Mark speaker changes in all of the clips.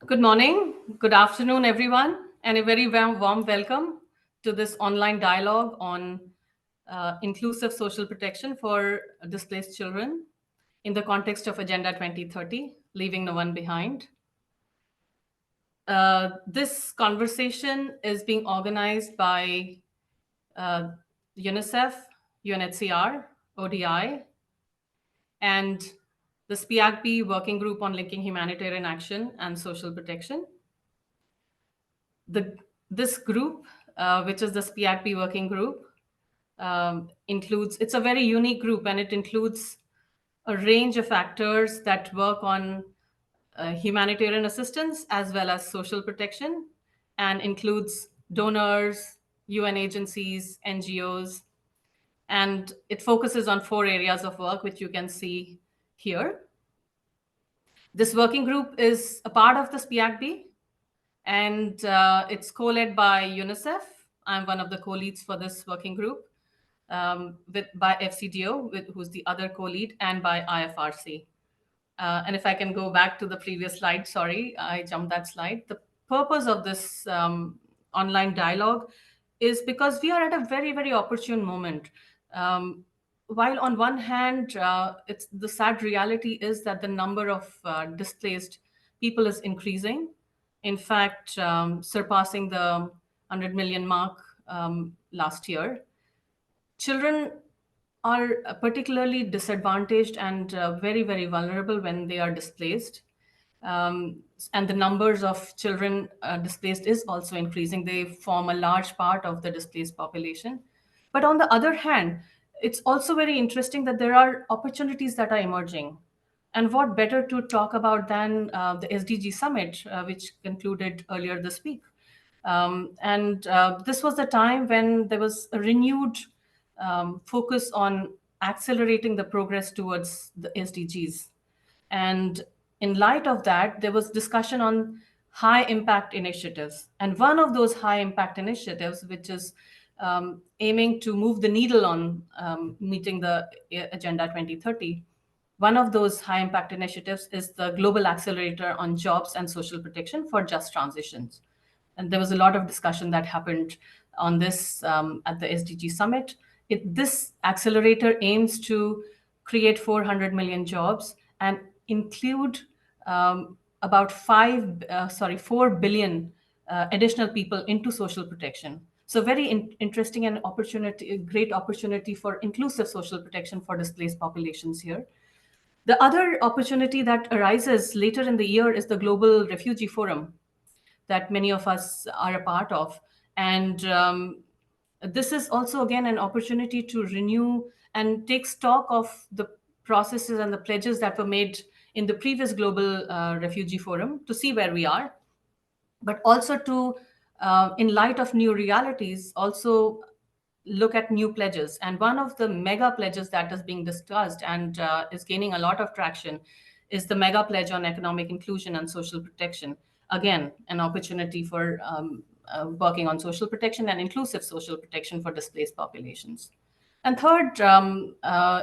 Speaker 1: Good morning, good afternoon, everyone, and a very warm welcome to this online dialogue on inclusive social protection for displaced children in the context of Agenda 2030, Leaving No One Behind. This conversation is being organized by uh, UNICEF, UNHCR, ODI, and the SPIAGP Working Group on Linking Humanitarian Action and Social Protection. This group, which is the SPIAGP Working Group, it's a very unique group, and it includes a range of actors that work on humanitarian assistance as well as social protection, and includes donors, UN agencies, NGOs, and it focuses on 4 areas of work, which you can see here. This working group is a part of the SPIAGP, and it's co-led by UNICEF. I'm one of the co-leads for this working group, by FCDO, who's the other co-lead, and by IFRC. And if I can go back to the previous slide, sorry, I jumped that slide. The purpose of this online dialogue is because we are at a very, very opportune moment. While on one hand, it's the sad reality is that the number of displaced people is increasing. In fact, surpassing the 100 million mark last year. Children are particularly disadvantaged and very, very vulnerable when they are displaced. And the numbers of children displaced is also increasing. They form a large part of the displaced population. But on the other hand, it's also very interesting that there are opportunities that are emerging. And what better to talk about than the SDG summit, which concluded earlier this week. And this was the time when there was a renewed focus on accelerating the progress towards the SDGs. And in light of that, there was discussion on high impact initiatives. And one of those high impact initiatives, which is aiming to move the needle on meeting the Agenda 2030, one of those high impact initiatives is the Global Accelerator on Jobs and Social Protection for Just Transitions. And there was a lot of discussion that happened on this at the SDG summit. This accelerator aims to create 400 million jobs and include about 4 billion additional people into social protection. So very interesting and opportunity, a great opportunity for inclusive social protection for displaced populations here. The other opportunity that arises later in the year is the Global Refugee Forum that many of us are a part of. And this is also, again, an opportunity to renew and take stock of the processes and the pledges that were made in the previous Global Refugee Forum to see where we are, but also to, in light of new realities, also look at new pledges. And one of the mega pledges that is being discussed and is gaining a lot of traction is the mega pledge on economic inclusion and social protection. Again, an opportunity for working on social protection and inclusive social protection for displaced populations. And third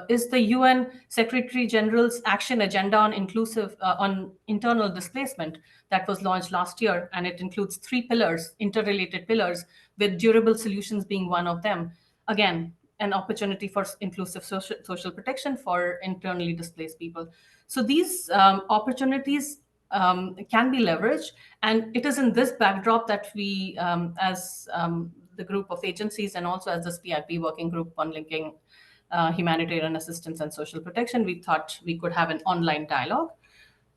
Speaker 1: is the UN Secretary General's Action Agenda on internal displacement that was launched last year, and it includes 3 pillars, interrelated pillars, with durable solutions being one of them. Again, an opportunity for inclusive social protection for internally displaced people. So these opportunities can be leveraged, and it is in this backdrop that we, as the group of agencies and also as the SPIP working group on linking humanitarian assistance and social protection, we thought we could have an online dialogue.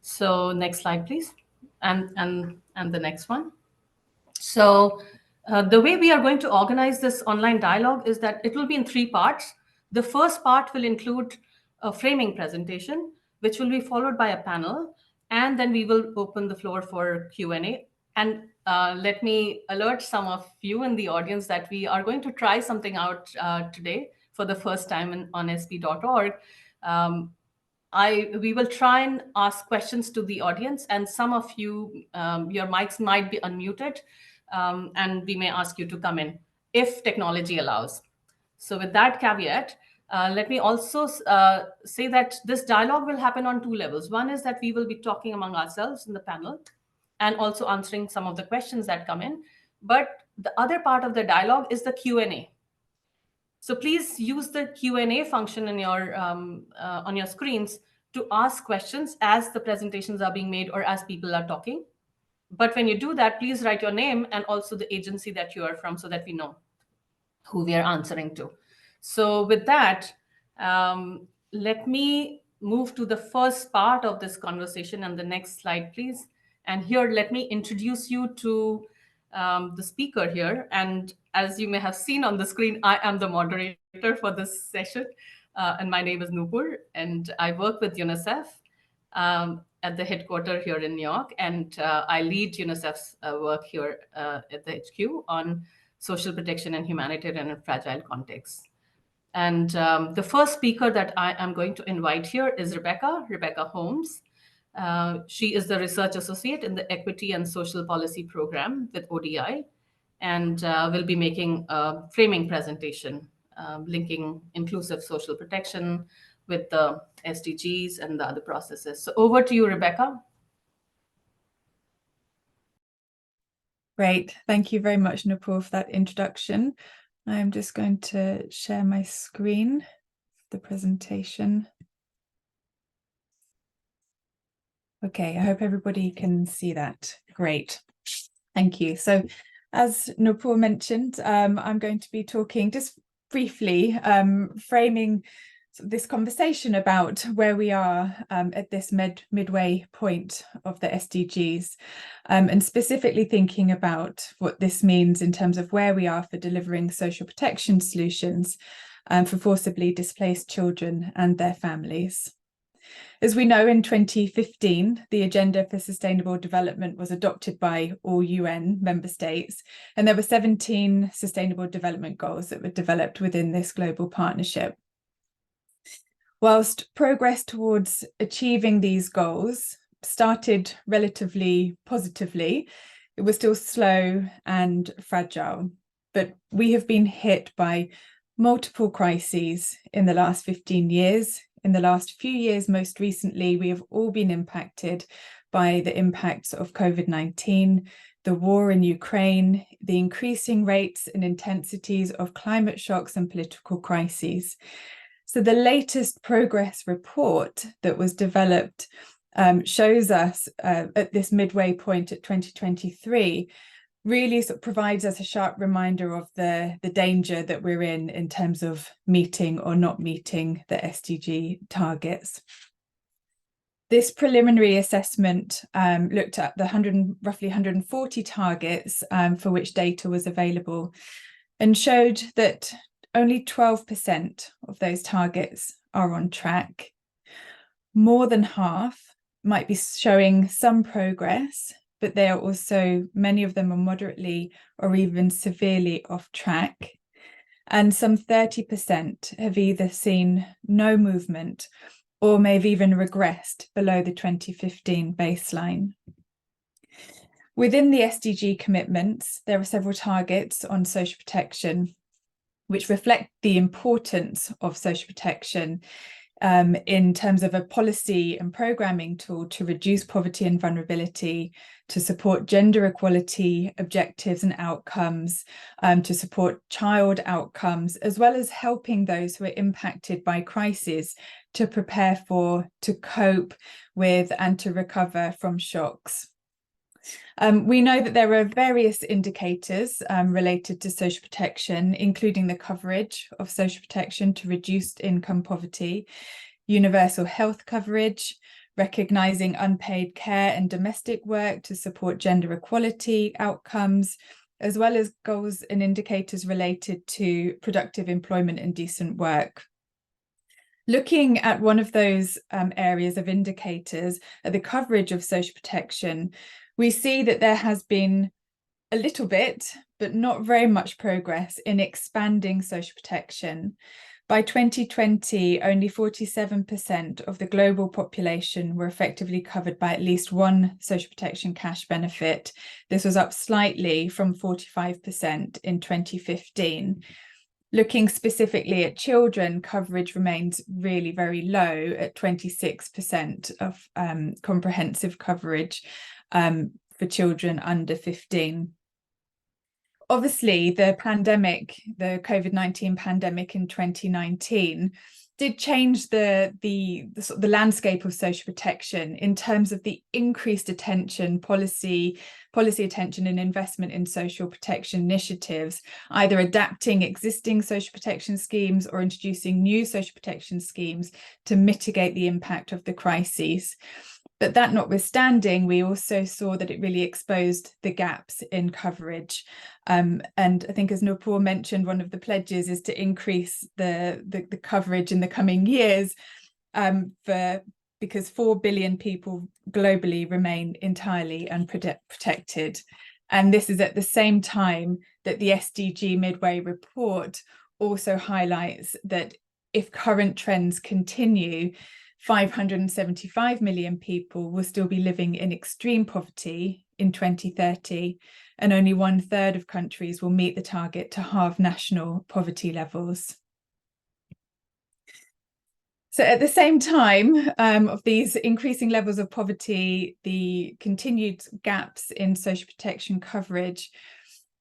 Speaker 1: So next slide, please, and the next one. So the way we are going to organize this online dialogue is that it will be in 3 parts. The first part will include a framing presentation, which will be followed by a panel, and then we will open the floor for Q&A. And let me alert some of you in the audience that we are going to try something out today for the first time on sp.org. We will try and ask questions to the audience, and some of you, your mics might be unmuted, and we may ask you to come in if technology allows. So with that caveat, let me also say that this dialogue will happen on 2 levels. One is that we will be talking among ourselves in the panel, and also answering some of the questions that come in. But the other part of the dialogue is the Q&A. So please use the Q&A function in your on your screens to ask questions as the presentations are being made or as people are talking. But when you do that, please write your name and also the agency that you are from so that we know who we are answering to. So with that, let me move to the first part of this conversation, and the next slide, please. And here, let me introduce you to the speaker here. And as you may have seen on the screen, I am the moderator for this session. And my name is Nupur, and I work with UNICEF at the headquarters here in New York. And I lead UNICEF's work here at the HQ on social protection and humanitarian and fragile contexts. And the first speaker that I am going to invite here is Rebecca Holmes. She is the research associate in the Equity and Social Policy Program with ODI, and will be making a framing presentation linking inclusive social protection with the SDGs and the other processes. So over to you, Rebecca.
Speaker 2: Great. Thank you very much, Nupur, for that introduction. I'm just going to share my screen, the presentation. Okay, I hope everybody can see that. Great. Thank you. So as Nupur mentioned, I'm going to be talking just briefly, framing this conversation about where we are at this midway point of the SDGs, and specifically thinking about what this means in terms of where we are for delivering social protection solutions for forcibly displaced children and their families. As we know, in 2015, the Agenda for Sustainable Development was adopted by all UN member states, and there were 17 Sustainable Development Goals that were developed within this global partnership. Whilst progress towards achieving these goals started relatively positively, it was still slow and fragile. But we have been hit by multiple crises in the last 15 years. In the last few years, most recently, we have all been impacted by the impacts of COVID-19, the war in Ukraine, the increasing rates and intensities of climate shocks and political crises. So the latest progress report that was developed shows us at this midway point at 2023, really sort of provides us a sharp reminder of the danger that we're in terms of meeting or not meeting the SDG targets. This preliminary assessment looked at the roughly 140 targets for which data was available, and showed that only 12% of those targets are on track. More than half might be showing some progress, but they are also, many of them are moderately or even severely off track. And some 30% have either seen no movement or may have even regressed below the 2015 baseline. Within the SDG commitments, there are several targets on social protection which reflect the importance of social protection in terms of a policy and programming tool to reduce poverty and vulnerability, to support gender equality objectives and outcomes, to support child outcomes, as well as helping those who are impacted by crises to prepare for, to cope with, and to recover from shocks. We know that there are various indicators related to social protection, including the coverage of social protection to reduced income poverty, universal health coverage, recognising unpaid care and domestic work to support gender equality outcomes, as well as goals and indicators related to productive employment and decent work. Looking at one of those areas of indicators, at the coverage of social protection, we see that there has been a little bit, but not very much progress in expanding social protection. By 2020, only 47% of the global population were effectively covered by at least one social protection cash benefit. This was up slightly from 45% in 2015. Looking specifically at children, coverage remains really very low at 26% of comprehensive coverage for children under 15. Obviously, the pandemic, the COVID-19 pandemic in 2019, did change the landscape of social protection in terms of the increased attention, policy attention and investment in social protection initiatives, either adapting existing social protection schemes or introducing new social protection schemes to mitigate the impact of the crises. But that notwithstanding, we also saw that it really exposed the gaps in coverage. And I think, as Nupur mentioned, one of the pledges is to increase the coverage in the coming years because 4 billion people globally remain entirely unprotected. And this is at the same time that the SDG Midway report also highlights that if current trends continue, 575 million people will still be living in extreme poverty in 2030, and only 1/3 of countries will meet the target to halve national poverty levels. So at the same time of these increasing levels of poverty, the continued gaps in social protection coverage,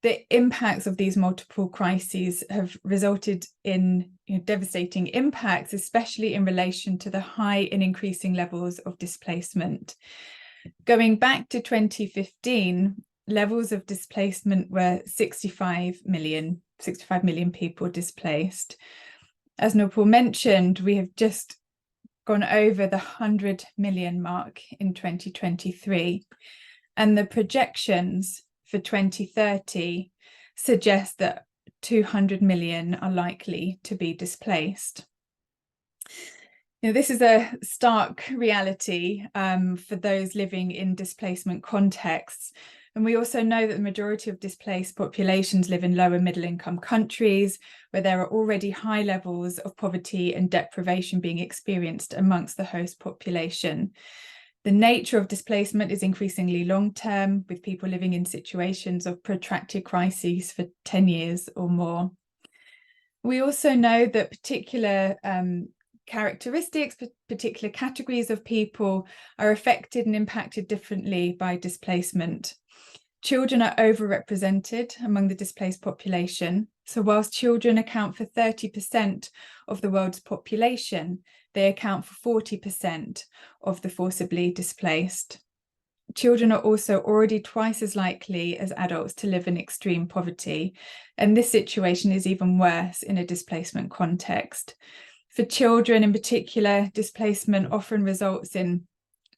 Speaker 2: the impacts of these multiple crises have resulted in devastating impacts, especially in relation to the high and increasing levels of displacement. Going back to 2015, levels of displacement were 65 million people displaced. As Nupur mentioned, we have just gone over the 100 million mark in 2023, and the projections for 2030 suggest that 200 million are likely to be displaced. This is a stark reality for those living in displacement contexts. And we also know that the majority of displaced populations live in lower middle income countries where there are already high levels of poverty and deprivation being experienced amongst the host population. The nature of displacement is increasingly long-term, with people living in situations of protracted crises for 10 years or more. We also know that particular characteristics, particular categories of people are affected and impacted differently by displacement. Children are overrepresented among the displaced population. So whilst children account for 30% of the world's population, they account for 40% of the forcibly displaced. Children are also already twice as likely as adults to live in extreme poverty, and this situation is even worse in a displacement context. For children in particular, displacement often results in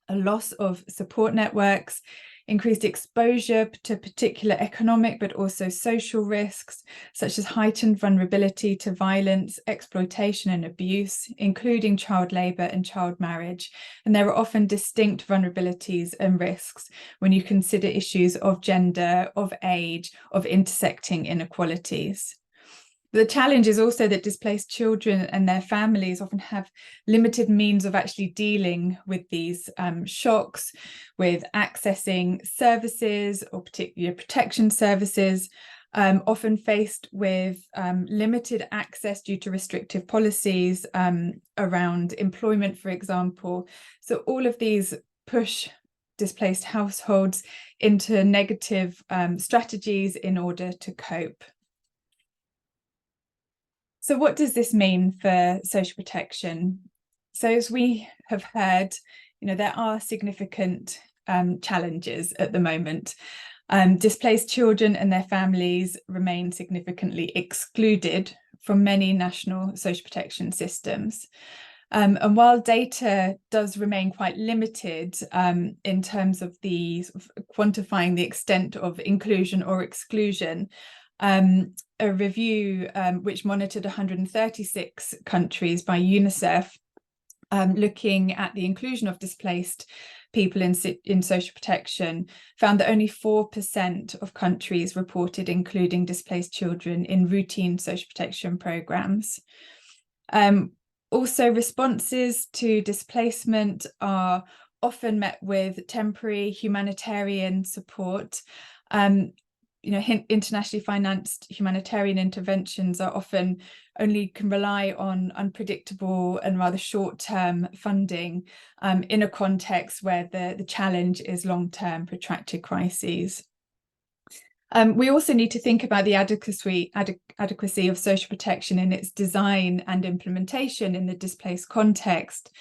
Speaker 2: a loss of support networks, increased exposure to particular economic but also social risks, such as heightened vulnerability to violence, exploitation and abuse, including child labour and child marriage. And there are often distinct vulnerabilities and risks when you consider issues of gender, of age, of intersecting inequalities. The challenge is also that displaced children and their families often have limited means of actually dealing with these shocks, with accessing services or particular protection services, often faced with limited access due to restrictive policies around employment, for example. So all of these push displaced households into negative strategies in order to cope. So what does this mean for social protection? So as we have heard, there are significant challenges at the moment. Displaced children and their families remain significantly excluded from many national social protection systems. And while data does remain quite limited in terms of the quantifying the extent of inclusion or exclusion, a review which monitored 136 countries by UNICEF, looking at the inclusion of displaced people in social protection, found that only 4% of countries reported including displaced children in routine social protection programs. Also, responses to displacement are often met with temporary humanitarian support. internationally financed humanitarian interventions are often only can rely on unpredictable and rather short-term funding in a context where the challenge is long-term protracted crises. We also need to think about the adequacy of social protection in its design and implementation in the displaced context.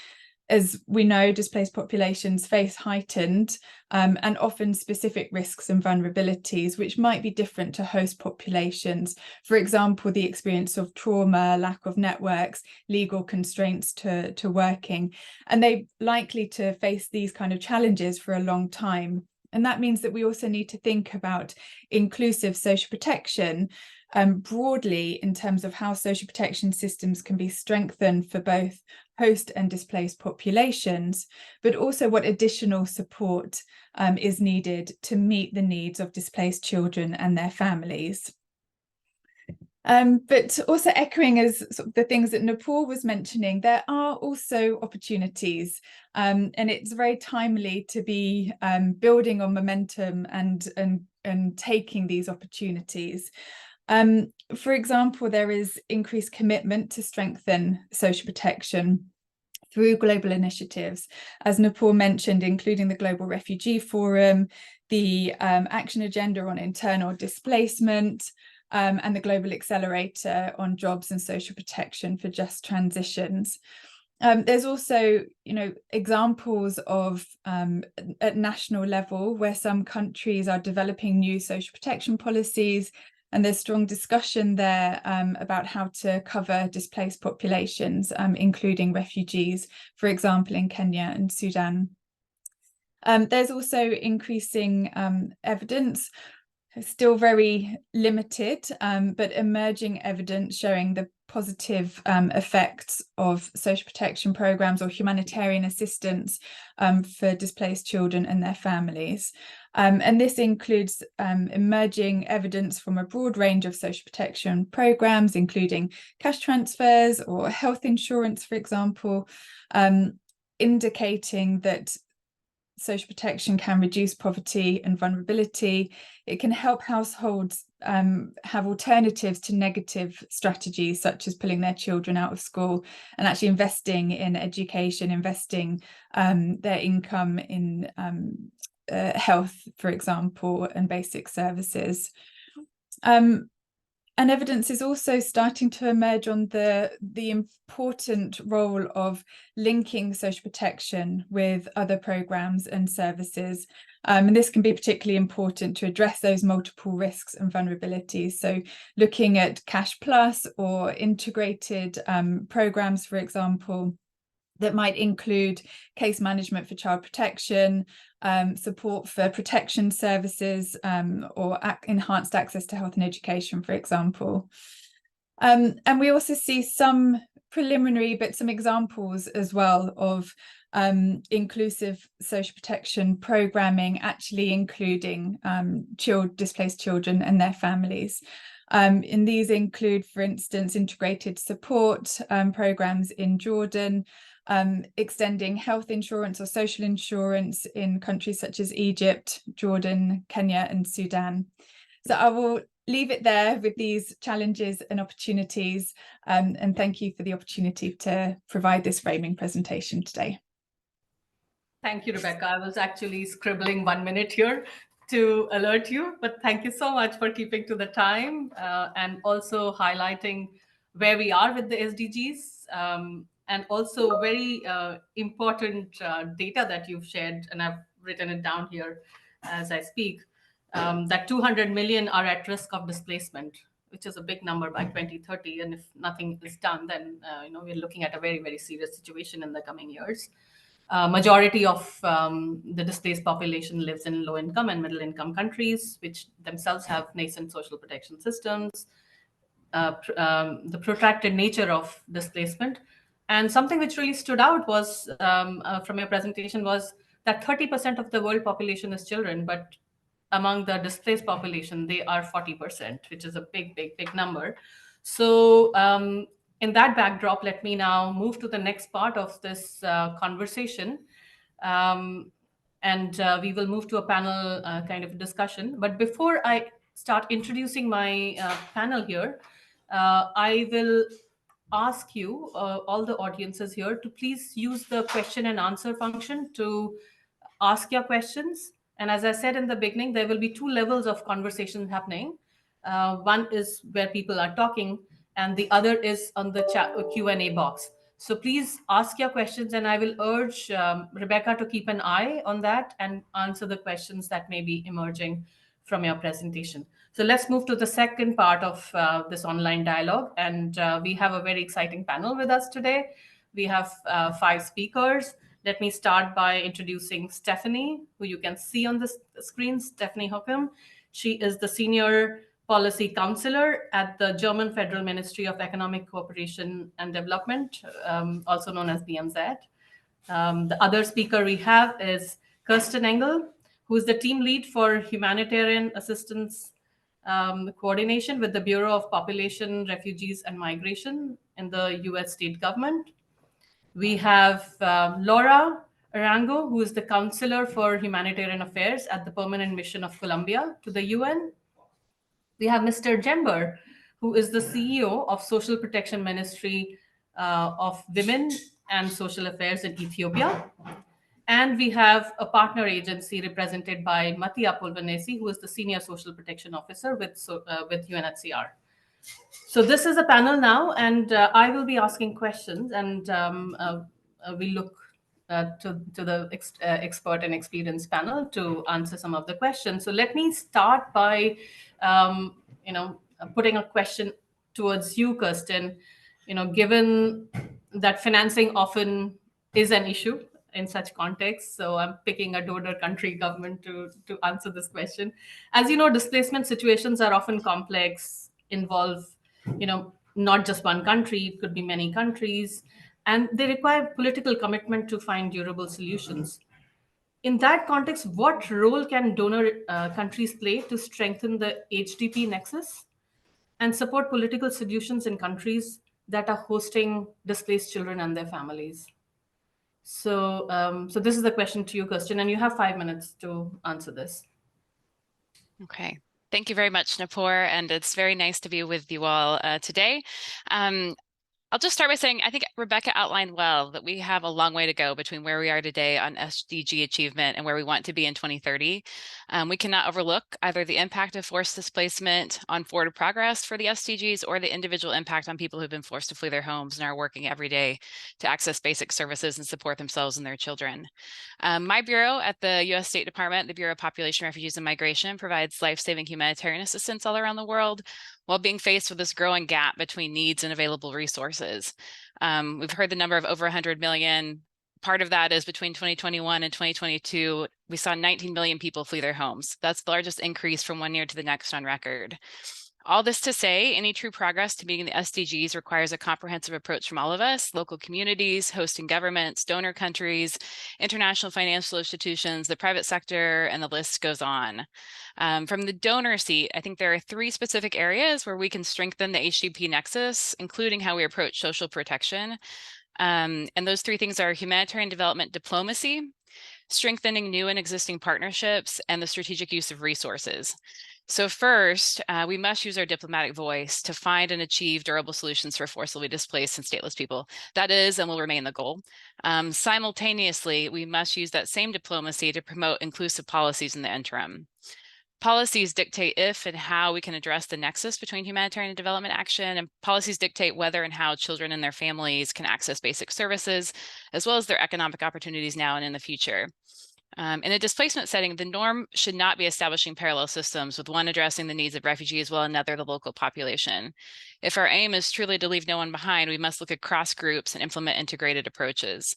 Speaker 2: As we know, displaced populations face heightened and often specific risks and vulnerabilities, which might be different to host populations. For example, the experience of trauma, lack of networks, legal constraints to working, and they're likely to face these kind of challenges for a long time. And that means that we also need to think about inclusive social protection broadly in terms of how social protection systems can be strengthened for both host and displaced populations, but also what additional support is needed to meet the needs of displaced children and their families. But also echoing as sort of the things that Nepal was mentioning, there are also opportunities, and it's very timely to be building on momentum and taking these opportunities. For example, there is increased commitment to strengthen social protection through global initiatives, as Nepal mentioned, including the Global Refugee Forum, the Action Agenda on Internal Displacement, and the Global Accelerator on Jobs and Social Protection for Just Transitions. There's also, examples of at national level where some countries are developing new social protection policies, and there's strong discussion there about how to cover displaced populations, including refugees, for example, in Kenya and Sudan. There's also increasing evidence, still very limited, but emerging evidence showing the positive effects of social protection programs or humanitarian assistance for displaced children and their families. And this includes emerging evidence from a broad range of social protection programs, including cash transfers or health insurance, for example, indicating that social protection can reduce poverty and vulnerability. It can help households have alternatives to negative strategies, such as pulling their children out of school, and actually investing in education, investing their income in health, for example, and basic services. And evidence is also starting to emerge on the important role of linking social protection with other programs and services. And this can be particularly important to address those multiple risks and vulnerabilities. So looking at Cash Plus or integrated programs, for example, that might include case management for child protection, support for protection services, or enhanced access to health and education, for example. And we also see some preliminary, but some examples as well of inclusive social protection programming, actually including displaced children and their families. And these include, for instance, integrated support programs in Jordan, extending health insurance or social insurance in countries such as Egypt, Jordan, Kenya, and Sudan. So I will leave it there with these challenges and opportunities, and thank you for the opportunity to provide this framing presentation today.
Speaker 1: Thank you, Rebecca. I was actually scribbling 1 minute here to alert you, but thank you so much for keeping to the time and also highlighting where we are with the SDGs. And also very important data that you've shared, and I've written it down here as I speak, that 200 million are at risk of displacement, which is a big number by 2030. And if nothing is done, then we're looking at a very, very serious situation in the coming years. Majority of the displaced population lives in low-income and middle-income countries, which themselves have nascent social protection systems. The protracted nature of displacement. And something which really stood out was from your presentation was that 30% of the world population is children, but among the displaced population, they are 40%, which is a big, big, big number. So in that backdrop, let me now move to the next part of this conversation. And we will move to a panel kind of discussion. But before I start introducing my panel here, I will ask you, all the audiences here, to please use the question and answer function to ask your questions. And as I said in the beginning, there will be two levels of conversation happening. One is where people are talking, and the other is on the chat Q&A box. So please ask your questions, and I will urge Rebecca to keep an eye on that and answer the questions that may be emerging from your presentation. So let's move to the second part of this online dialogue. And we have a very exciting panel with us today. We have 5 speakers. Let me start by introducing Stephanie, who you can see on the screen, Stephanie Hockham. She is the Senior Policy Counselor at the German Federal Ministry of Economic Cooperation and Development, also known as BMZ. The other speaker we have is Kirsten Engel, who is the team lead for humanitarian assistance coordination with the Bureau of Population, Refugees, and Migration in the US state government. We have Laura Arango, who is the Counselor for Humanitarian Affairs at the Permanent Mission of Colombia to the UN. We have Mr. Jember, who is the CEO of Social Protection Ministry of Women and Social Affairs in Ethiopia. And we have a partner agency represented by Mattia Polvanesi, who is the Senior Social Protection Officer with UNHCR. So this is a panel now, and I will be asking questions, and we look to the expert and experienced panel to answer some of the questions. So let me start by, putting a question towards you, Kirsten. Given that financing often is an issue in such contexts, so I'm picking a donor country government to answer this question. As you know, displacement situations are often complex, involve not just one country, it could be many countries, and they require political commitment to find durable solutions. In that context, what role can donor countries play to strengthen the HDP nexus and support political solutions in countries that are hosting displaced children and their families? So this is the question to you, Kirsten, and you have 5 minutes to answer this.
Speaker 3: Okay. Thank you very much, Nupur, and it's very nice to be with you all today. I'll just start by saying I think Rebecca outlined well that we have a long way to go between where we are today on SDG achievement and where we want to be in 2030. We cannot overlook either the impact of forced displacement on forward progress for the SDGs or the individual impact on people who've been forced to flee their homes and are working every day to access basic services and support themselves and their children. My bureau at the U.S. State Department, the Bureau of Population, Refugees, and Migration, provides life-saving humanitarian assistance all around the world while being faced with this growing gap between needs and available resources. We've heard the number of over 100 million. Part of that is between 2021 and 2022, we saw 19 million people flee their homes. That's the largest increase from one year to the next on record. All this to say, any true progress to meeting the SDGs requires a comprehensive approach from all of us, local communities, hosting governments, donor countries, international financial institutions, the private sector, and the list goes on. From the donor seat, I think there are 3 specific areas where we can strengthen the HDP nexus, including how we approach social protection. And those 3 things are humanitarian development diplomacy, strengthening new and existing partnerships, and the strategic use of resources. So first, we must use our diplomatic voice to find and achieve durable solutions for forcibly displaced and stateless people. That is and will remain the goal. Simultaneously, we must use that same diplomacy to promote inclusive policies in the interim. Policies dictate if and how we can address the nexus between humanitarian and development action, and policies dictate whether and how children and their families can access basic services, as well as their economic opportunities now and in the future. In a displacement setting, the norm should not be establishing parallel systems, with one addressing the needs of refugees while another the local population. If our aim is truly to leave no one behind, we must look across groups and implement integrated approaches.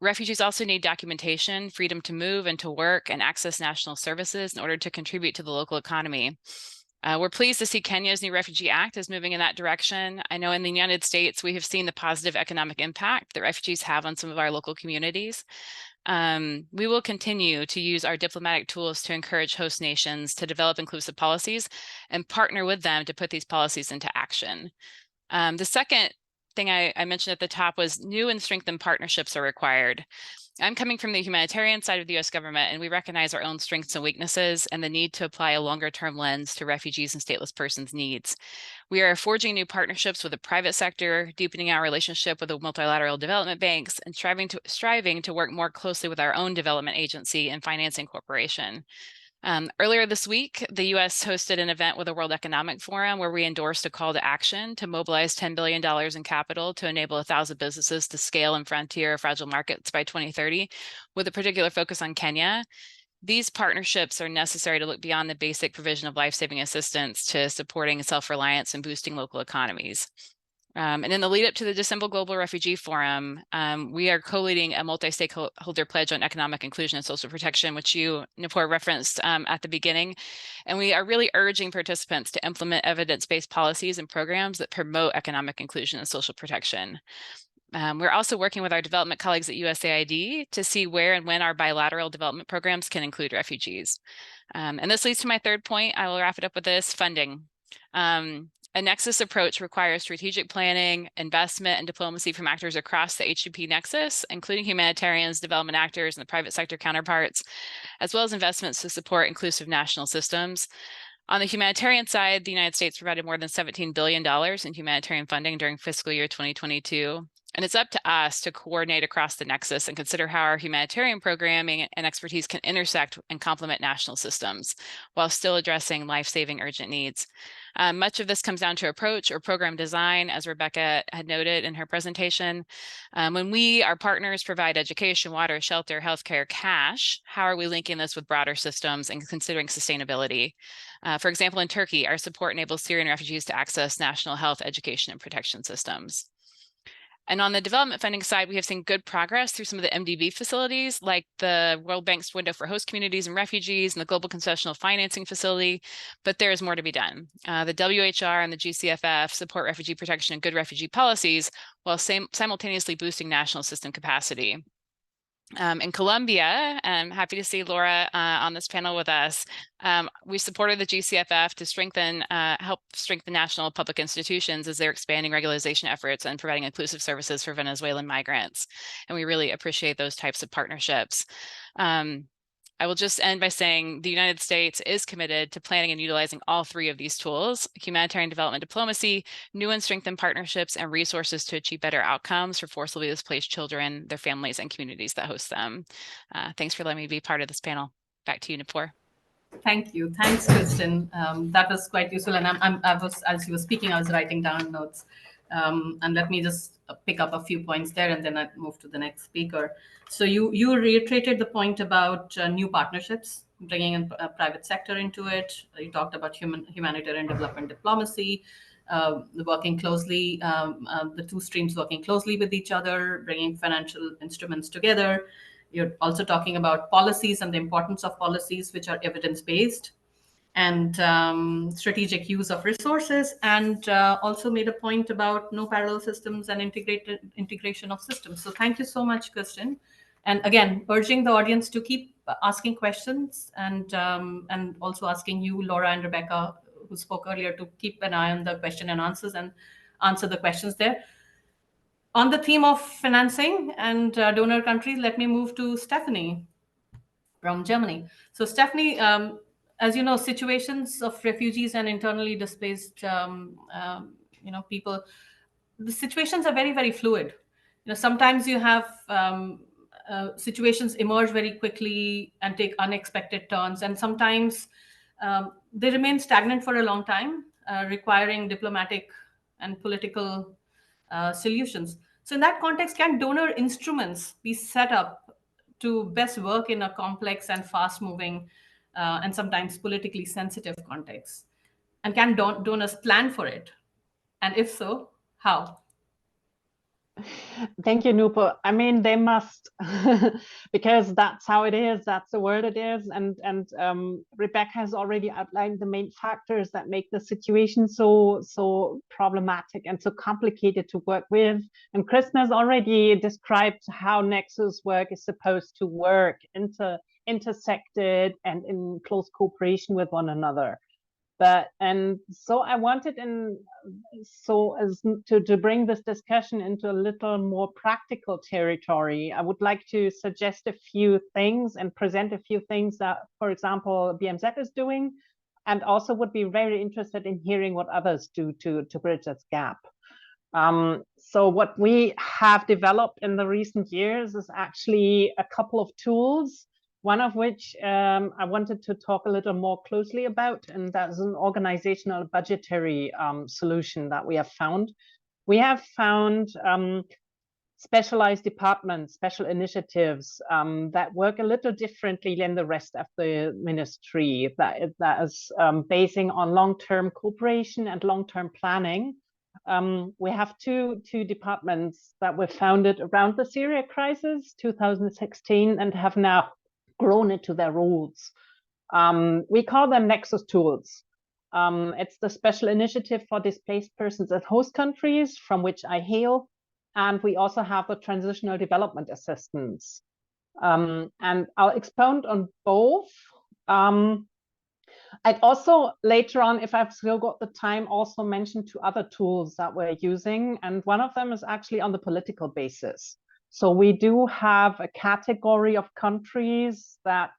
Speaker 3: Refugees also need documentation, freedom to move and to work, and access national services in order to contribute to the local economy. We're pleased to see Kenya's new Refugee Act is moving in that direction. I know in the United States, we have seen the positive economic impact that refugees have on some of our local communities. We will continue to use our diplomatic tools to encourage host nations to develop inclusive policies and partner with them to put these policies into action. The second thing I mentioned at the top was new and strengthened partnerships are required. I'm coming from the humanitarian side of the US government, and we recognize our own strengths and weaknesses and the need to apply a longer-term lens to refugees and stateless persons' needs. We are forging new partnerships with the private sector, deepening our relationship with the multilateral development banks, and striving to work more closely with our own development agency and financing corporation. Earlier this week, the U.S. hosted an event with the World Economic Forum where we endorsed a call to action to mobilize $10 billion in capital to enable 1,000 businesses to scale in frontier fragile markets by 2030, with a particular focus on Kenya. These partnerships are necessary to look beyond the basic provision of life-saving assistance to supporting self-reliance and boosting local economies. And in the lead up to the December Global Refugee Forum, we are co-leading a multi-stakeholder pledge on economic inclusion and social protection, which you, Nupur, referenced at the beginning. And we are really urging participants to implement evidence-based policies and programs that promote economic inclusion and social protection. We're also working with our development colleagues at USAID to see where and when our bilateral development programs can include refugees. And this leads to my third point. I will wrap it up with this: funding. A nexus approach requires strategic planning, investment, and diplomacy from actors across the HDP nexus, including humanitarians, development actors, and the private sector counterparts, as well as investments to support inclusive national systems. On the humanitarian side, the United States provided more than $17 billion in humanitarian funding during fiscal year 2022. And it's up to us to coordinate across the nexus and consider how our humanitarian programming and expertise can intersect and complement national systems while still addressing life-saving urgent needs. Much of this comes down to approach or program design, as Rebecca had noted in her presentation. When we, our partners, provide education, water, shelter, healthcare, cash, how are we linking this with broader systems and considering sustainability? For example, in Turkey, our support enables Syrian refugees to access national health, education, and protection systems. And on the development funding side, we have seen good progress through some of the MDB facilities, like the World Bank's Window for Host Communities and Refugees and the Global Concessional Financing Facility, but there is more to be done. The WHR and the GCFF support refugee protection and good refugee policies while simultaneously boosting national system capacity. In Colombia, I'm happy to see Laura on this panel with us. We supported the GCFF to help strengthen national public institutions as they're expanding regularization efforts and providing inclusive services for Venezuelan migrants. And we really appreciate those types of partnerships. I will just end by saying the United States is committed to planning and utilizing all three of these tools: humanitarian development diplomacy, new and strengthened partnerships, and resources to achieve better outcomes for forcibly displaced children, their families, and communities that host them. Thanks for letting me be part of this panel. Back to you, Nupur.
Speaker 1: Thank you. Thanks, Kristen. That was quite useful. And I was, as you were speaking, I was writing down notes. And let me just pick up a few points there, and then I move to the next speaker. So you reiterated the point about new partnerships, bringing in private sector into it. You talked about humanitarian development diplomacy, working closely, the two streams working closely with each other, bringing financial instruments together. You're also talking about policies and the importance of policies which are evidence-based, and strategic use of resources, and also made a point about no parallel systems and integration of systems. So thank you so much, Kristen. And again, urging the audience to keep asking questions, and also asking you, Laura and Rebecca, who spoke earlier, to keep an eye on the question and answers and answer the questions there. On the theme of financing and donor countries, let me move to Stephanie from Germany. So Stephanie, as you know, situations of refugees and internally displaced people, the situations are very, very fluid. Sometimes you have situations emerge very quickly and take unexpected turns, and sometimes they remain stagnant for a long time, requiring diplomatic and political solutions. So in that context, can donor instruments be set up to best work in a complex and fast-moving and sometimes politically sensitive context? And can donors plan for it? And if so, how?
Speaker 4: Thank you, Nupur. I mean, they must, because that's how it is. That's the world it is. And Rebecca has already outlined the main factors that make the situation so problematic and so complicated to work with. And Kristen has already described how Nexus work is supposed to work, intersected and in close cooperation with one another. And so I wanted to bring this discussion into a little more practical territory. I would like to suggest a few things and present a few things that, for example, BMZ is doing, and also would be very interested in hearing what others do to bridge this gap. So what we have developed in the recent years is actually a couple of tools, one of which I wanted to talk a little more closely about, and that's an organizational budgetary solution that we have found. We have found specialized departments, special initiatives that work a little differently than the rest of the ministry, that is basing on long-term cooperation and long-term planning. We have two departments that were founded around the Syria crisis, 2016, and have now grown into their roles. We call them Nexus tools. It's the Special Initiative for Displaced Persons at Host Countries, from which I hail, and we also have the Transitional Development Assistance. And I'll expound on both. I'd also later on, if I've still got the time, also mention two other tools that we're using. And one of them is actually on the political basis. So we do have a category of countries that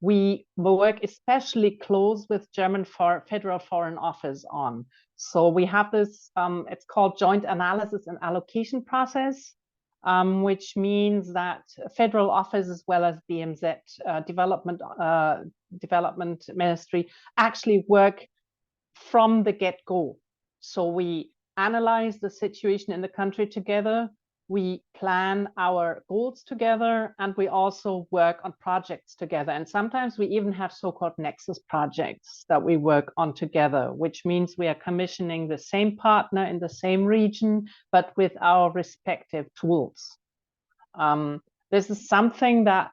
Speaker 4: we work especially close with German Federal Foreign Office on. So we have this, it's called Joint Analysis and Allocation Process, which means that federal office as well as BMZ development ministry actually work from the get-go. So we analyze the situation in the country together, we plan our goals together, and we also work on projects together. And sometimes we even have so-called nexus projects that we work on together, which means we are commissioning the same partner in the same region, but with our respective tools. This is something that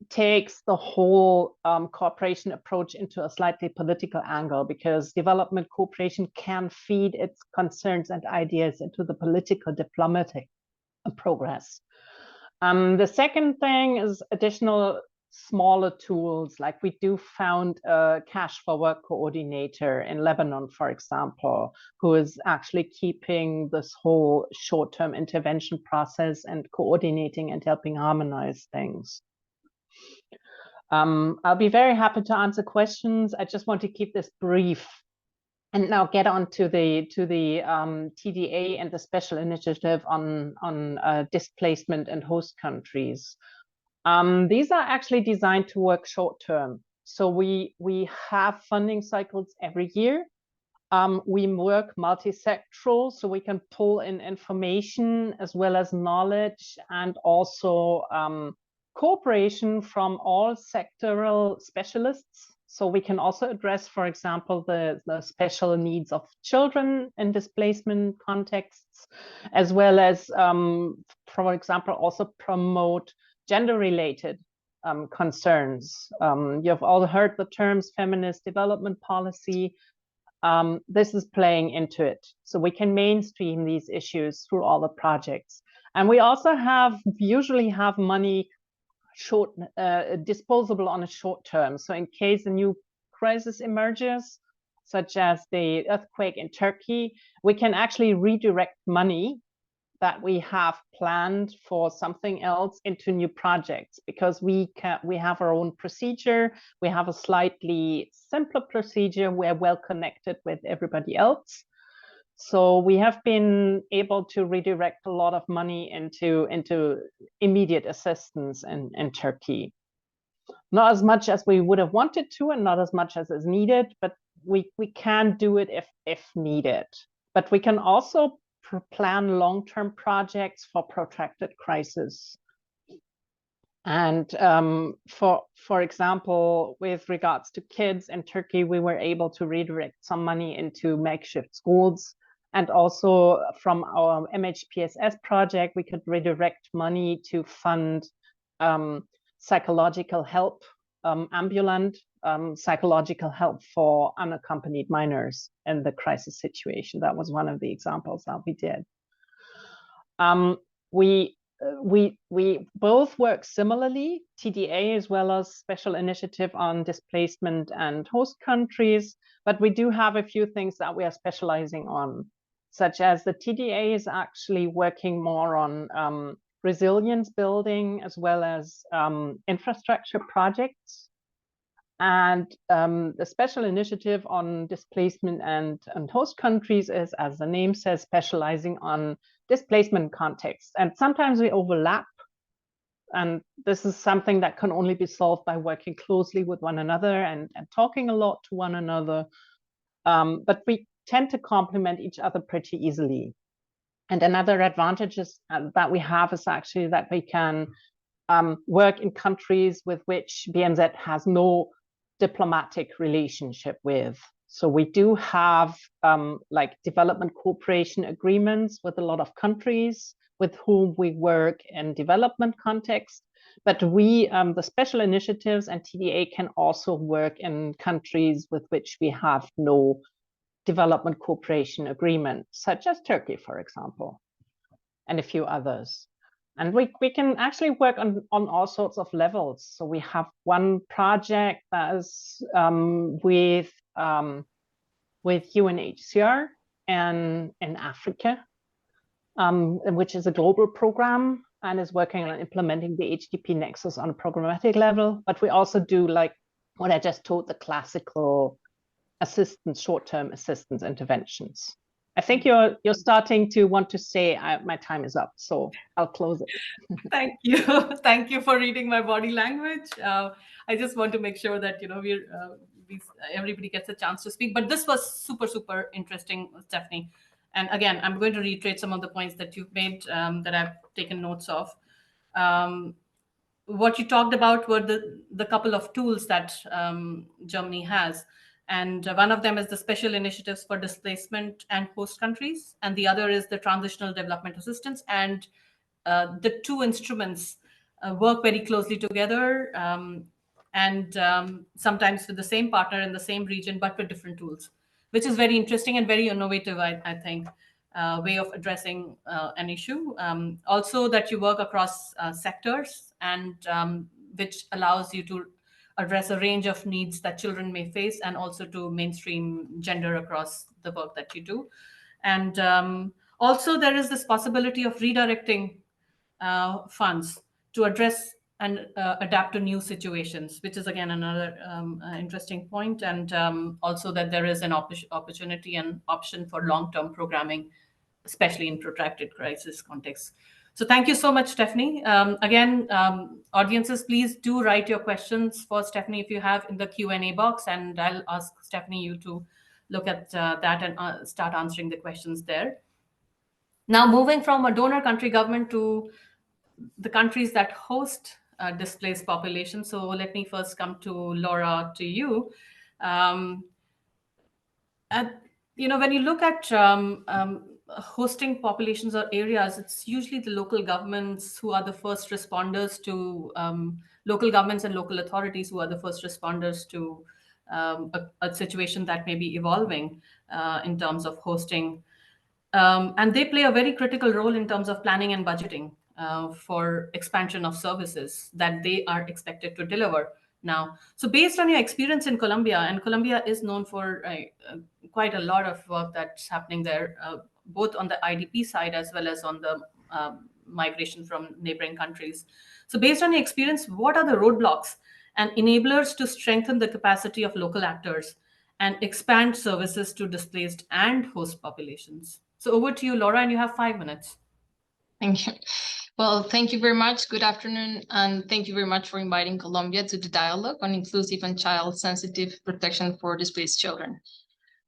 Speaker 4: takes the whole cooperation approach into a slightly political angle, because development cooperation can feed its concerns and ideas into the political diplomatic progress. The second thing is additional smaller tools, like we do found a cash for work coordinator in Lebanon, for example, who is actually keeping this whole short-term intervention process and coordinating and helping harmonize things. I'll be very happy to answer questions. I just want to keep this brief and now get on to the TDA and the special initiative on displacement and host countries. These are actually designed to work short term. So we have funding cycles every year. We work multi-sectoral, so we can pull in information as well as knowledge, and also cooperation from all sectoral specialists. So we can also address, for example, the special needs of children in displacement contexts, as well as, for example, also promote gender-related concerns. You've all heard the terms feminist development policy. This is playing into it. So we can mainstream these issues through all the projects. And we also usually have money disposable on a short term. So in case a new crisis emerges, such as the earthquake in Turkey, we can actually redirect money that we have planned for something else into new projects, because we have our own procedure. We have a slightly simpler procedure. We're well connected with everybody else. So we have been able to redirect a lot of money into immediate assistance in Turkey. Not as much as we would have wanted to, and not as much as is needed, but we can do it if needed. But we can also plan long-term projects for protracted crisis. And for example, with regards to kids in Turkey, we were able to redirect some money into makeshift schools. And also from our MHPSS project, we could redirect money to fund psychological help, ambulant psychological help for unaccompanied minors in the crisis situation. That was one of the examples that we did. We we both work similarly, TDA as well as Special Initiative on Displacement and Host Countries, but we do have a few things that we are specializing on, such as the TDA is actually working more on resilience building as well as infrastructure projects. And the Special Initiative on Displacement and Host Countries is, as the name says, specializing on displacement context. And sometimes we overlap. And this is something that can only be solved by working closely with one another and talking a lot to one another. But we tend to complement each other pretty easily. And another advantage that we have is actually that we can work in countries with which BMZ has no diplomatic relationship with. So we do have like development cooperation agreements with a lot of countries with whom we work in development context, but we, the special initiatives and TDA can also work in countries with which we have no development cooperation agreement, such as Turkey, for example, and a few others. And we can actually work on all sorts of levels. So we have one project that is with UNHCR and in Africa, which is a global program and is working on implementing the HDP nexus on a programmatic level. But we also do, like what I just told, the classical assistance, short-term assistance interventions. I think you're starting to want to say my time is up, so I'll close it.
Speaker 1: Thank you. Thank you for reading my body language. I just want to make sure that everybody gets a chance to speak. But this was super, super interesting, Stephanie. And again, I'm going to reiterate some of the points that you've made that I've taken notes of. What you talked about were the couple of tools that Germany has. And one of them is the Special Initiatives for Displacement and Host Countries. And the other is the Transitional Development Assistance. And the two instruments work very closely together and sometimes with the same partner in the same region, but with different tools, which is very interesting and very innovative, I think, way of addressing an issue. Also that you work across sectors and which allows you to address a range of needs that children may face and also to mainstream gender across the work that you do. And also there is this possibility of redirecting funds to address and adapt to new situations, which is again another interesting point. And also that there is an opportunity and option for long-term programming, especially in protracted crisis contexts. So thank you so much, Stephanie. Again, audiences, please do write your questions for Stephanie if you have in the Q&A box, and I'll ask Stephanie you to look at that and start answering the questions there. Now, moving from a donor country government to the countries that host displaced populations. So let me first come to Laura, to you. When you look at hosting populations or areas, it's usually the local governments who are the first responders to local governments and local authorities who are the first responders to a situation that may be evolving in terms of hosting. And they play a very critical role in terms of planning and budgeting for expansion of services that they are expected to deliver now. So based on your experience in Colombia, and Colombia is known for quite a lot of work that's happening there, both on the IDP side as well as on the migration from neighboring countries. So based on your experience, what are the roadblocks and enablers to strengthen the capacity of local actors and expand services to displaced and host populations? So over to you, Laura, and you have 5 minutes.
Speaker 5: Thank you. Well, thank you very much. Good afternoon, and thank you very much for inviting Colombia to the dialogue on inclusive and child-sensitive protection for displaced children.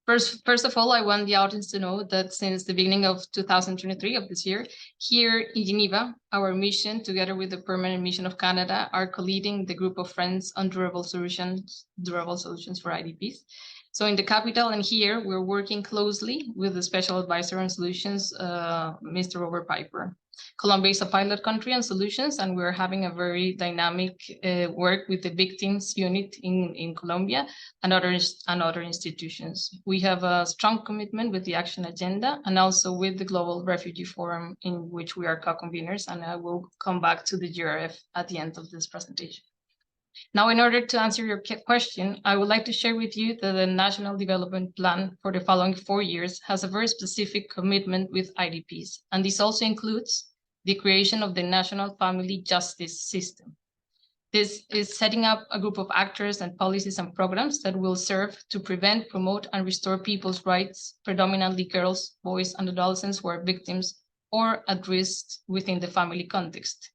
Speaker 5: First of all, I want the audience to know that since the beginning of 2023 of this year, here in Geneva, our mission, together with the Permanent Mission of Canada, are co-leading the group of Friends on Durable Solutions for IDPs. So in the capital and here, we're working closely with the Special Advisor on Solutions, Mr. Robert Piper. Colombia is a pilot country on solutions, and we're having a very dynamic work with the victims unit in Colombia and other institutions. We have a strong commitment with the action agenda and also with the Global Refugee Forum, in which we are co-conveners, and I will come back to the GRF at the end of this presentation. Now, in order to answer your question, I would like to share with you that the National Development Plan for the following 4 years has a very specific commitment with IDPs, and this also includes the creation of the National Family Justice System. This is setting up a group of actors and policies and programs that will serve to prevent, promote, and restore people's rights, predominantly girls, boys, and adolescents who are victims or at risk within the family context.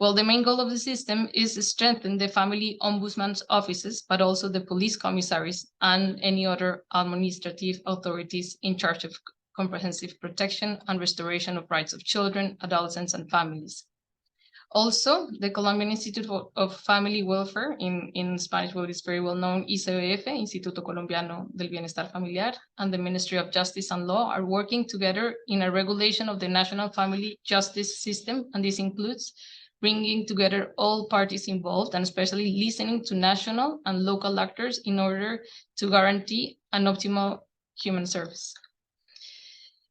Speaker 5: Well, the main goal of the system is to strengthen the family ombudsman's offices, but also the police commissaries and any other administrative authorities in charge of comprehensive protection and restoration of rights of children, adolescents, and families. Also, the Colombian Institute of Family Welfare, in Spanish, what is very well known, ICBF, Instituto Colombiano del Bienestar Familiar, and the Ministry of Justice and Law are working together in a regulation of the National Family Justice System, and this includes bringing together all parties involved and especially listening to national and local actors in order to guarantee an optimal human service.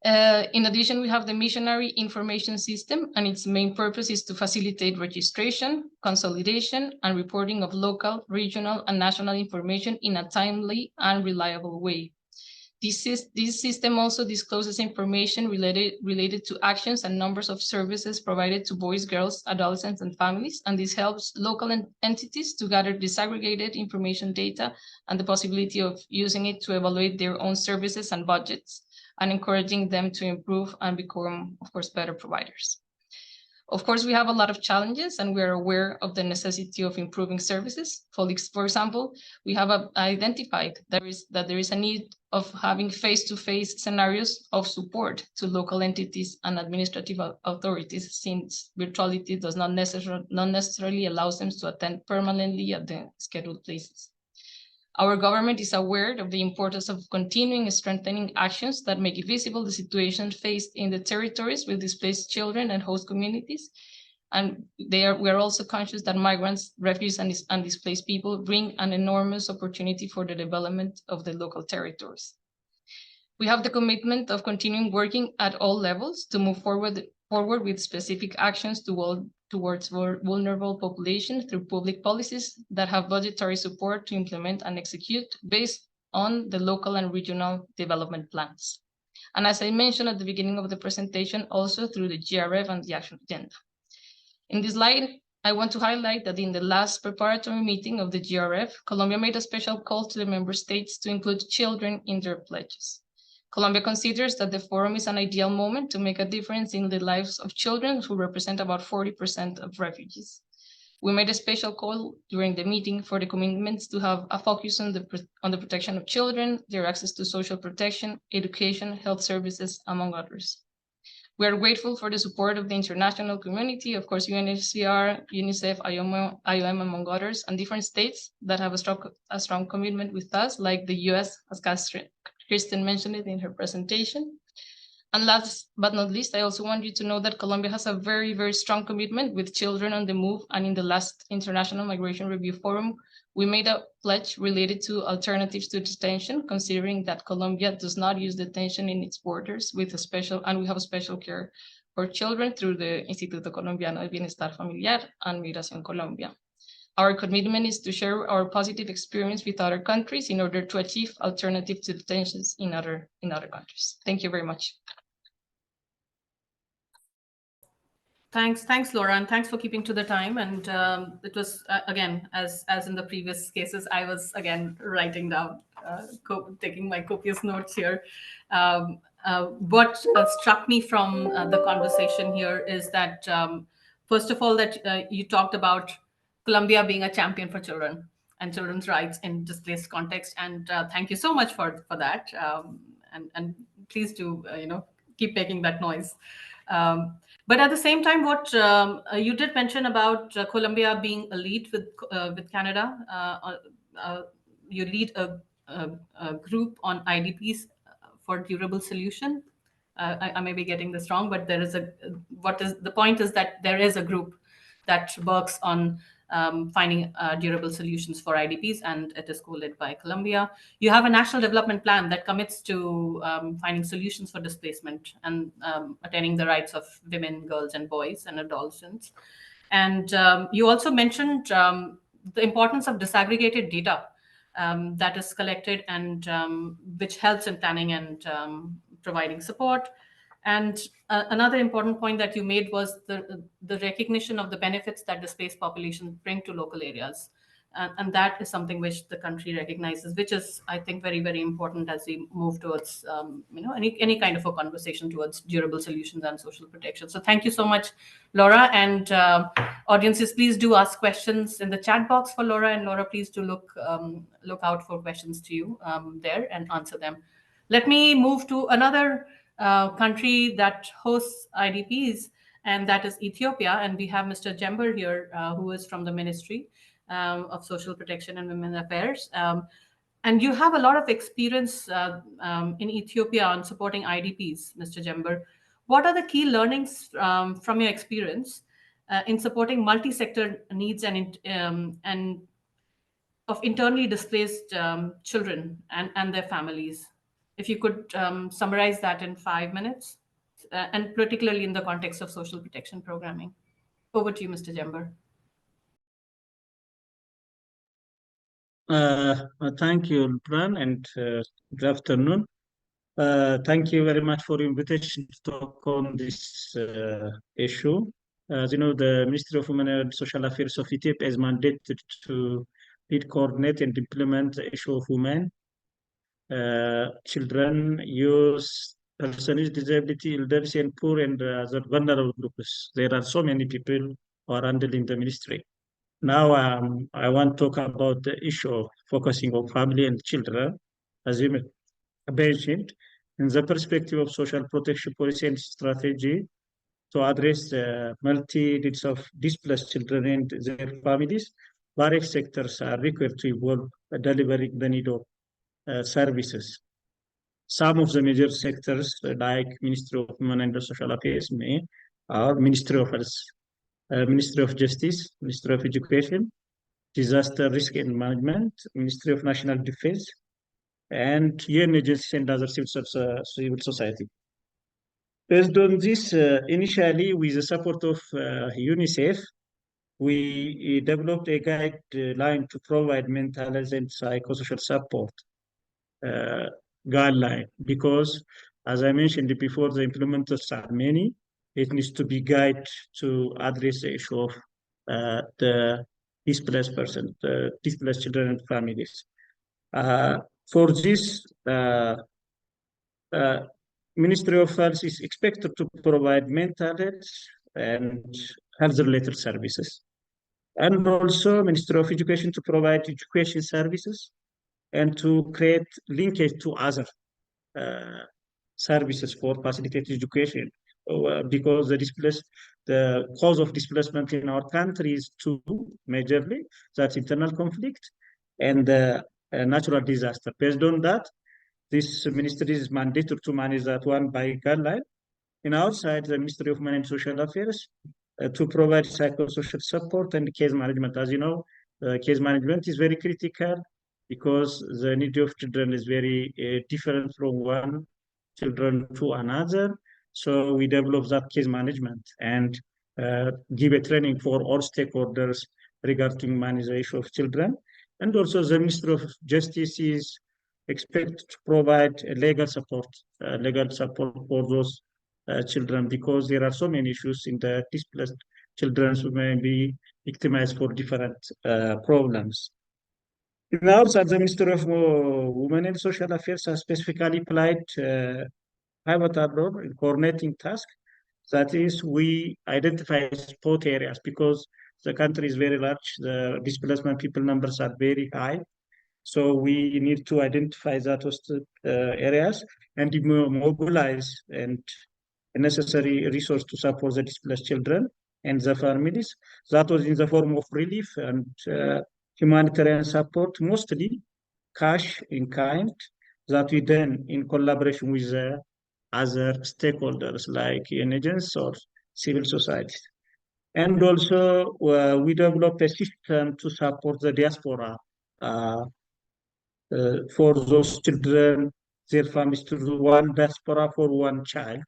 Speaker 5: In addition, we have the Missionary Information System, and its main purpose is to facilitate registration, consolidation, and reporting of local, regional, and national information in a timely and reliable way. This system also discloses information related to actions and numbers of services provided to boys, girls, adolescents, and families, and this helps local entities to gather disaggregated information data and the possibility of using it to evaluate their own services and budgets, and encouraging them to improve and become, of course, better providers. Of course, we have a lot of challenges, and we are aware of the necessity of improving services. For example, we have identified that there is a need of having face-to-face scenarios of support to local entities and administrative authorities, since virtuality does not necessarily allow them to attend permanently at the scheduled places. Our government is aware of the importance of continuing strengthening actions that make visible the situation faced in the territories with displaced children and host communities. And we are also conscious that migrants, refugees, and displaced people bring an enormous opportunity for the development of the local territories. We have the commitment of continuing working at all levels to move forward with specific actions towards vulnerable populations through public policies that have budgetary support to implement and execute based on the local and regional development plans. And as I mentioned at the beginning of the presentation, also through the GRF and the action agenda. In this slide, I want to highlight that in the last preparatory meeting of the GRF, Colombia made a special call to the member states to include children in their pledges. Colombia considers that the forum is an ideal moment to make a difference in the lives of children who represent about 40% of refugees. We made a special call during the meeting for the commitments to have a focus on the protection of children, their access to social protection, education, health services, among others. We are grateful for the support of the international community, of course, UNHCR, UNICEF, IOM, among others, and different states that have a strong commitment with us, like the US, as Kristen mentioned it in her presentation. And last but not least, I also want you to know that Colombia has a very, very strong commitment with children on the move. And in the last International Migration Review Forum, we made a pledge related to alternatives to detention, considering that Colombia does not use detention in its borders and we have a special care for children through the Instituto Colombiano del Bienestar Familiar and Migración Colombia. Our commitment is to share our positive experience with other countries in order to achieve alternative to detentions in other countries. Thank you very much.
Speaker 1: Thanks, Laura, and thanks for keeping to the time. And it was, again, as in the previous cases, I was, again, writing down, taking my copious notes here. What struck me from the conversation here is that, first of all, that you talked about Colombia being a champion for children and children's rights in displaced context. And thank you so much for that. And please do, keep making that noise. But at the same time, what you did mention about Colombia being a lead with Canada, you lead a group on IDPs for durable solution. I may be getting this wrong, but there is the point is that there is a group that works on finding durable solutions for IDPs, and it is co-led by Colombia. You have a national development plan that commits to finding solutions for displacement and attaining the rights of women, girls, and boys and adolescents. And you also mentioned the importance of disaggregated data that is collected and which helps in planning and providing support. And another important point that you made was the recognition of the benefits that displaced populations bring to local areas. And that is something which the country recognizes, which is, I think, very, very important as we move towards, any kind of a conversation towards durable solutions and social protection. So thank you so much, Laura. And audiences, please do ask questions in the chat box for Laura. And Laura, please do look out for questions to you there and answer them. Let me move to another country that hosts IDPs, and that is Ethiopia. And we have Mr. Jember here, who is from the Ministry of Social Protection and Women Affairs. And you have a lot of experience in Ethiopia on supporting IDPs, Mr. Jember. What are the key learnings from your experience in supporting multi-sector needs and of internally displaced children and their families? If you could summarize that in 5 minutes, and particularly in the context of social protection programming. Over to you, Mr. Jember.
Speaker 6: Thank you, Bran, and good afternoon. Thank you very much for your invitation to talk on this issue. As you know, the Ministry of Women and Social Affairs of Ethiopia is mandated to lead, coordinate, and implement the issue of women, children, youth, persons with disability, elderly, and poor, and other vulnerable groups. There are so many people who are handling the ministry. Now, I want to talk about the issue of focusing on family and children, as you mentioned, in the perspective of social protection policy and strategy to address the multi-needs of displaced children and their families. Various sectors are required to involve delivering the need of services. Some of the major sectors, like Ministry of Women and Social Affairs, are Ministry of Health, Ministry of Justice, Ministry of Education, Disaster Risk and Management, Ministry of National Defense, and UN agencies and other civil society. Based on this, initially with the support of UNICEF, we developed a guideline to provide mental health and psychosocial support guideline, because, as I mentioned before, the implementers are many. It needs to be guided to address the issue of the displaced person, the displaced children and families. For this, Ministry of Health is expected to provide mental health and health-related services, and also Ministry of Education to provide education services and to create linkage to other services for facilitated education, because the cause of displacement in our country is two majorly: that's internal conflict and natural disaster. Based on that, this ministry is mandated to manage that one by guideline. And outside the Ministry of Women and Social Affairs, to provide psychosocial support and case management. As you know, case management is very critical because the need of children is very different from one children to another. So we develop that case management and give a training for all stakeholders regarding management issue of children. And also the Ministry of Justice is expected to provide legal support for those children, because there are so many issues in the displaced children who may be victimized for different problems. Now, the Ministry of Women and Social Affairs has specifically applied pivotal role in coordinating task. That is, we identify spot areas because the country is very large, the displacement people numbers are very high. So we need to identify those areas and mobilize and necessary resource to support the displaced children and the families. That was in the form of relief and humanitarian support mostly, cash in kind that we then, in collaboration with other stakeholders like NGOs or civil society. And also, we develop a system to support the diaspora for those children, their families, to do one diaspora for one child.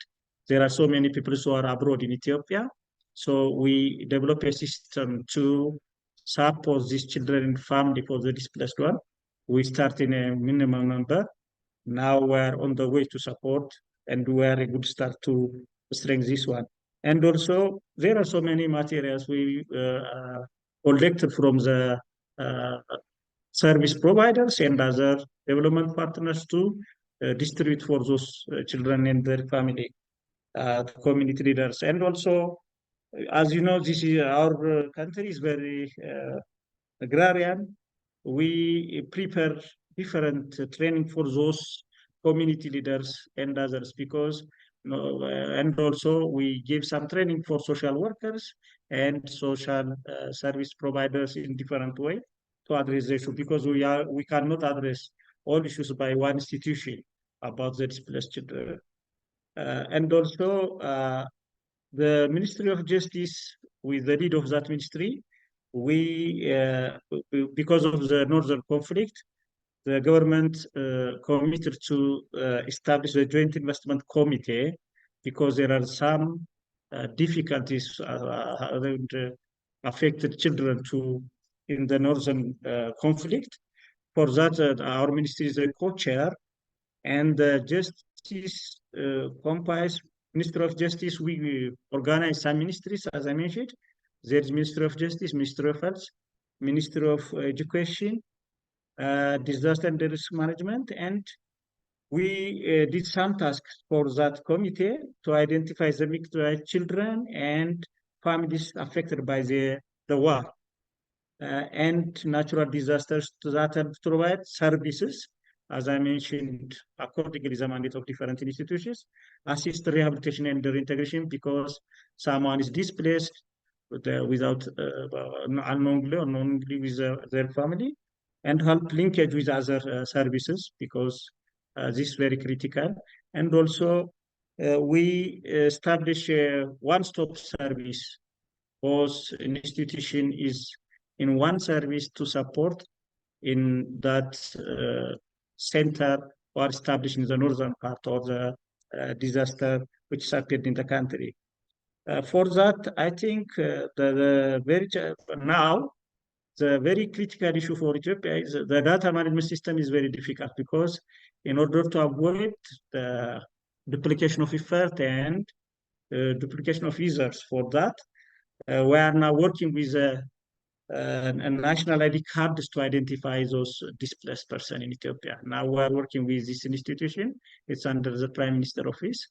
Speaker 6: There are so many people who are abroad in Ethiopia. So we develop a system to support these children and family for the displaced one. We start in a minimum number. Now we're on the way to support, and we're a good start to strengthen this one. And also, there are so many materials we collected from the service providers and other development partners to distribute for those children and their family, community leaders. And also, as you know, this is our country is very agrarian. We prepare different training for those community leaders and others because, and also we give some training for social workers and social service providers in different way to address the issue, because we cannot address all issues by one institution about the displaced children. And also the Ministry of Justice, with the lead of that ministry, we, because of the northern conflict, the government committed to establish a joint investment committee because there are some difficulties around affected children in the northern conflict. For that, our ministry is a co-chair, and Justice compiles Ministry of Justice. We organize some ministries, as I mentioned. There's Ministry of Justice, Ministry of Health, Ministry of Education, Disaster and Risk Management, and we did some tasks for that committee to identify the victimized children and families affected by the war and natural disasters to that and provide services, as I mentioned, according to the mandate of different institutions, assist rehabilitation and reintegration because someone is displaced without unknowingly with their family, and help linkage with other services because this is very critical. And also we establish a one-stop service. Both institution is in one service to support in that center or established in the northern part of the disaster which happened in the country. For that, I think the very critical issue for Ethiopia is the data management system is very difficult because in order to avoid the duplication of effort and duplication of users for that, we are now working with a national ID cards to identify those displaced persons in Ethiopia. Now we are working with this institution. It's under the Prime Minister Office.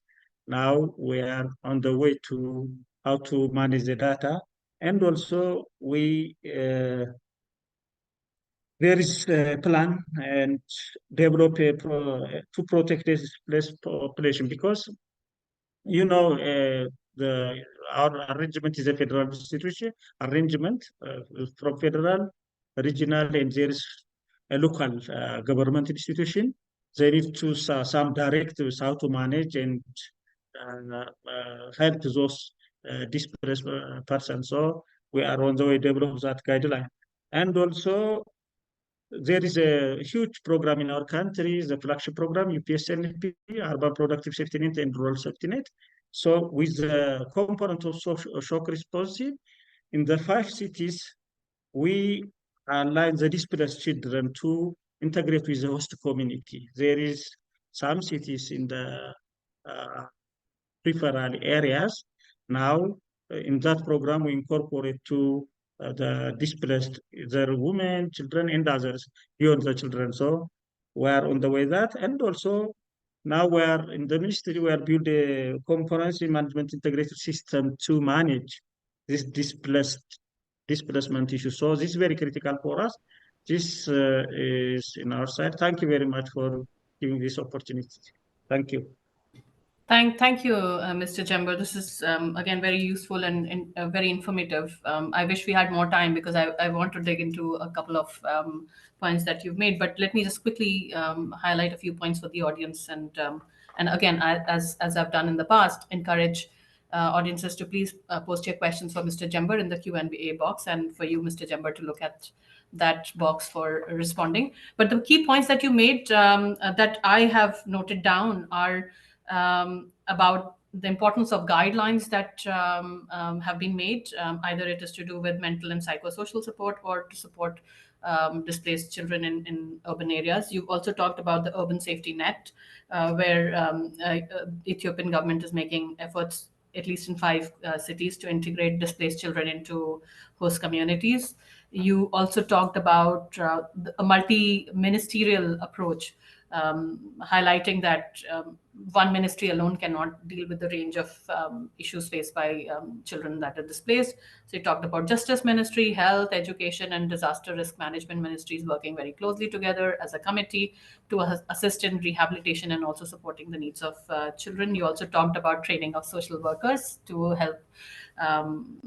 Speaker 6: Now we are on the way to how to manage the data. And also there is a plan and develop to protect this displaced population because, you know, our arrangement is a federal institution arrangement from federal, regional, and there is a local government institution. They need to some directives how to manage and help those displaced persons. So we are on the way to develop that guideline. And also there is a huge program in our country, the flagship program, UPSNP, Urban Productive Safety Net and Rural Safety Net. So with the component of shock responsive, in the 5 cities, we align the displaced children to integrate with the host community. There is some cities in the peripheral areas. Now, in that program, we incorporate to the displaced, their women, children, and others beyond the children. So we are on the way that, and also now we are in the ministry, we are building a comprehensive management integrated system to manage this displacement issue. So this is very critical for us. This is in our side. Thank you very much for giving this opportunity. Thank you.
Speaker 1: Thank you, Mr. Jember. This is, again, very useful and very informative. I wish we had more time because I want to dig into a couple of points that you've made. But let me just quickly highlight a few points for the audience. And again, as I've done in the past, encourage audiences to please post your questions for Mr. Jember in the Q&A box, and for you, Mr. Jember, to look at that box for responding. But the key points that you made that I have noted down are about the importance of guidelines that have been made. Either it is to do with mental and psychosocial support or to support displaced children in urban areas. You've also talked about the urban safety net, where Ethiopian government is making efforts, at least in 5 cities, to integrate displaced children into host communities. You also talked about a multi-ministerial approach, highlighting that one ministry alone cannot deal with the range of issues faced by children that are displaced. So you talked about Justice Ministry, Health, Education, and Disaster Risk Management ministries working very closely together as a committee to assist in rehabilitation and also supporting the needs of children. You also talked about training of social workers to help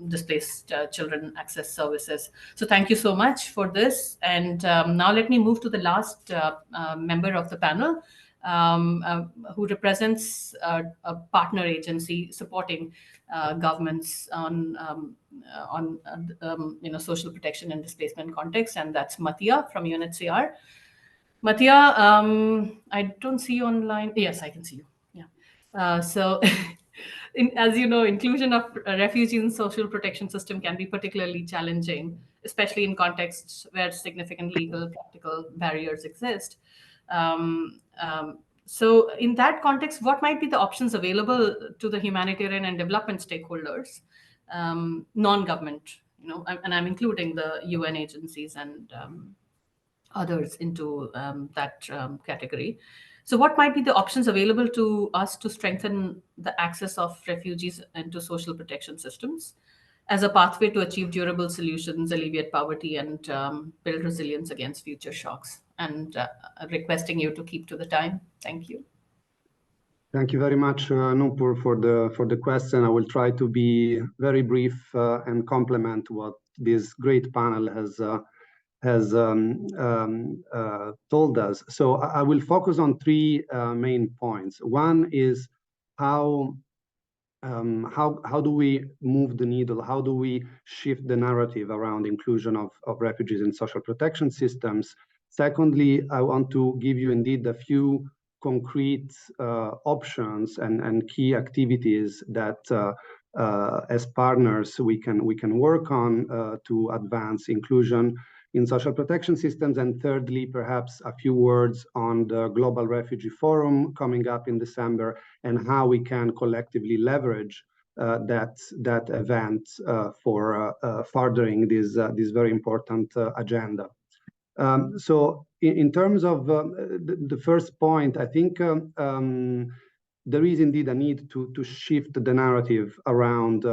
Speaker 1: displaced children access services. So thank you so much for this. And now let me move to the last member of the panel, who represents a partner agency supporting governments on social protection and displacement context, and that's Matia from UNHCR. Matia, I don't see you online. Yes, I can see you. Yeah. As you know, inclusion of refugees in social protection system can be particularly challenging, especially in contexts where significant legal practical barriers exist. So in that context, what might be the options available to the humanitarian and development stakeholders, non-government, and I'm including the UN agencies and others into that category. So what might be the options available to us to strengthen the access of refugees into social protection systems as a pathway to achieve durable solutions, alleviate poverty, and build resilience against future shocks? And requesting you to keep to the time. Thank you.
Speaker 7: Thank you very much, Nupur, for the question. I will try to be very brief and complement what this great panel has told us. So I will focus on 3 main points. One is how do we move the needle? How do we shift the narrative around inclusion of refugees in social protection systems? Secondly, I want to give you indeed a few concrete options and key activities that as partners we can work on to advance inclusion in social protection systems. And thirdly, perhaps a few words on the Global Refugee Forum coming up in December and how we can collectively leverage that event for furthering this very important agenda. So in terms of the first point, I think there is indeed a need to shift the narrative around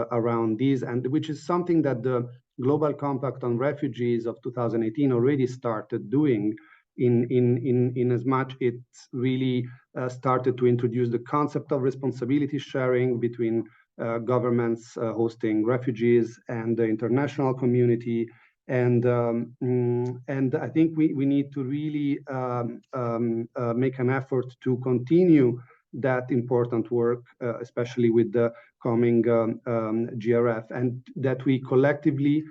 Speaker 7: these, and which is something that the Global Compact on Refugees of 2018 already started doing, in as much it really started to introduce the concept of responsibility sharing between governments hosting refugees and the international community. And I think we need to really make an effort to continue that important work, especially with the coming GRF, and that we collectively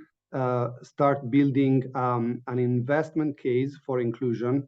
Speaker 7: start building an investment case for inclusion,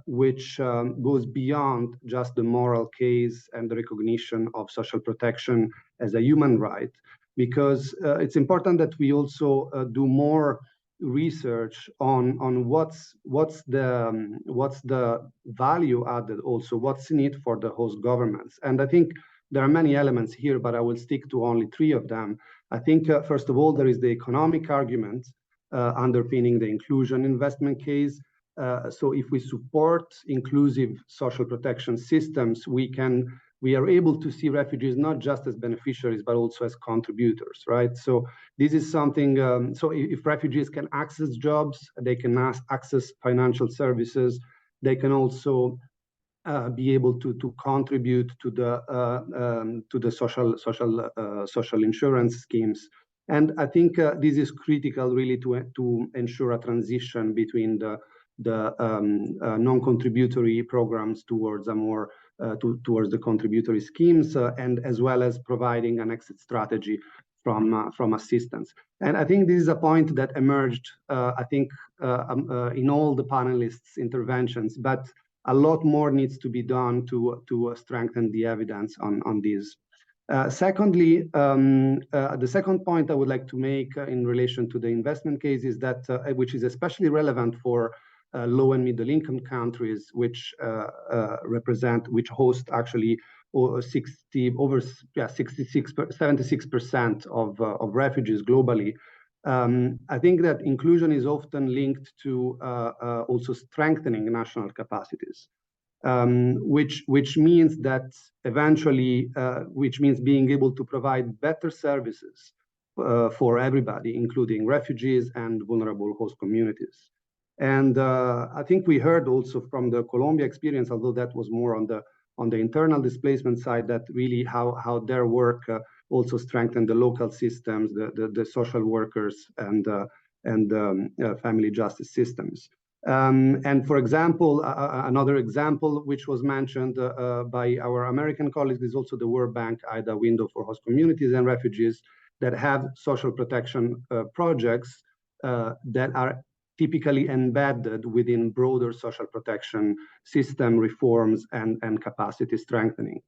Speaker 7: which goes beyond just the moral case and the recognition of social protection as a human right. Because it's important that we also do more research on what's the value added, also what's in it for the host governments. And I think there are many elements here, but I will stick to only 3 of them. I think first of all, there is the economic argument underpinning the inclusion investment case. So if we support inclusive social protection systems, we are able to see refugees not just as beneficiaries, but also as contributors, right? So this is something, so if refugees can access jobs, they can access financial services, they can also be able to contribute to the social insurance schemes. And I think this is critical really to ensure a transition between the non-contributory programs towards a more towards the contributory schemes, and as well as providing an exit strategy from assistance. And I think this is a point that emerged, I think, in all the panelists' interventions, but a lot more needs to be done to strengthen the evidence on this. Secondly, the second point I would like to make in relation to the investment case is that, which is especially relevant for low and middle income countries, which host actually 76% of refugees globally. I think that inclusion is often linked to also strengthening national capacities, which means that eventually, which means being able to provide better services for everybody, including refugees and vulnerable host communities. And I think we heard also from the Colombia experience, although that was more on the internal displacement side, that really how their work also strengthened the local systems, the social workers and family justice systems. And for example, another example which was mentioned by our American colleagues is also the World Bank IDA window for host communities and refugees that have social protection projects that are typically embedded within broader social protection system reforms and capacity strengthening.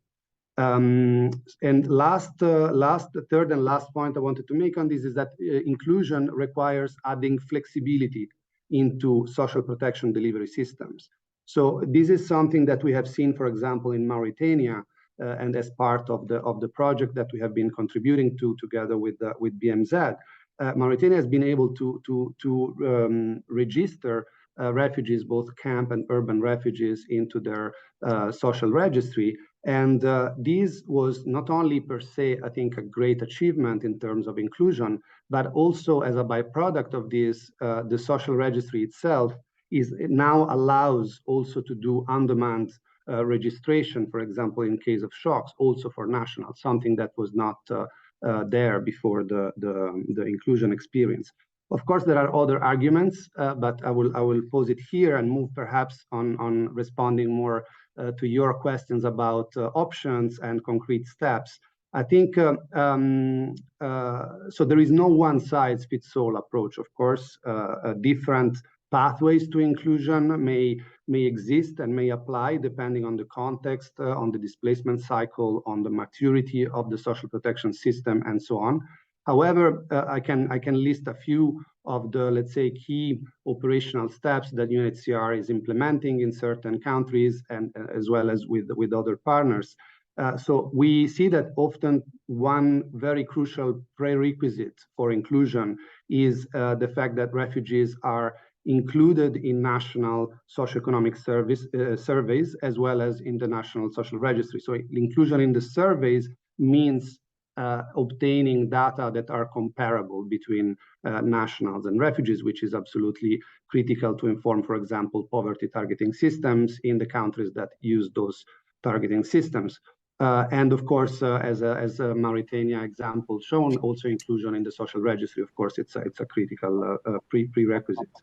Speaker 7: And third and last point I wanted to make on this is that inclusion requires adding flexibility into social protection delivery systems. So this is something that we have seen, for example, in Mauritania, and as part of the project that we have been contributing to together with BMZ. Mauritania has been able to register refugees, both camp and urban refugees, into their social registry. And this was not only per se, I think, a great achievement in terms of inclusion, but also as a byproduct of this, the social registry itself now allows also to do on-demand registration, for example, in case of shocks, also for nationals, something that was not there before the inclusion experience. Of course, there are other arguments, but I will pose it here and move perhaps on responding more to your questions about options and concrete steps. I think so. There is no one-size-fits-all approach. Of course, different pathways to inclusion may exist and may apply depending on the context, on the displacement cycle, on the maturity of the social protection system, and so on. However, I can list a few of the, let's say, key operational steps that UNHCR is implementing in certain countries and as well as with other partners. So we see that often one very crucial prerequisite for inclusion is the fact that refugees are included in national socioeconomic surveys as well as in the national social registry. So inclusion in the surveys means obtaining data that are comparable between nationals and refugees, which is absolutely critical to inform, for example, poverty targeting systems in the countries that use those targeting systems. And of course, as a Mauritania example shown, also inclusion in the social registry, of course, it's a critical prerequisite.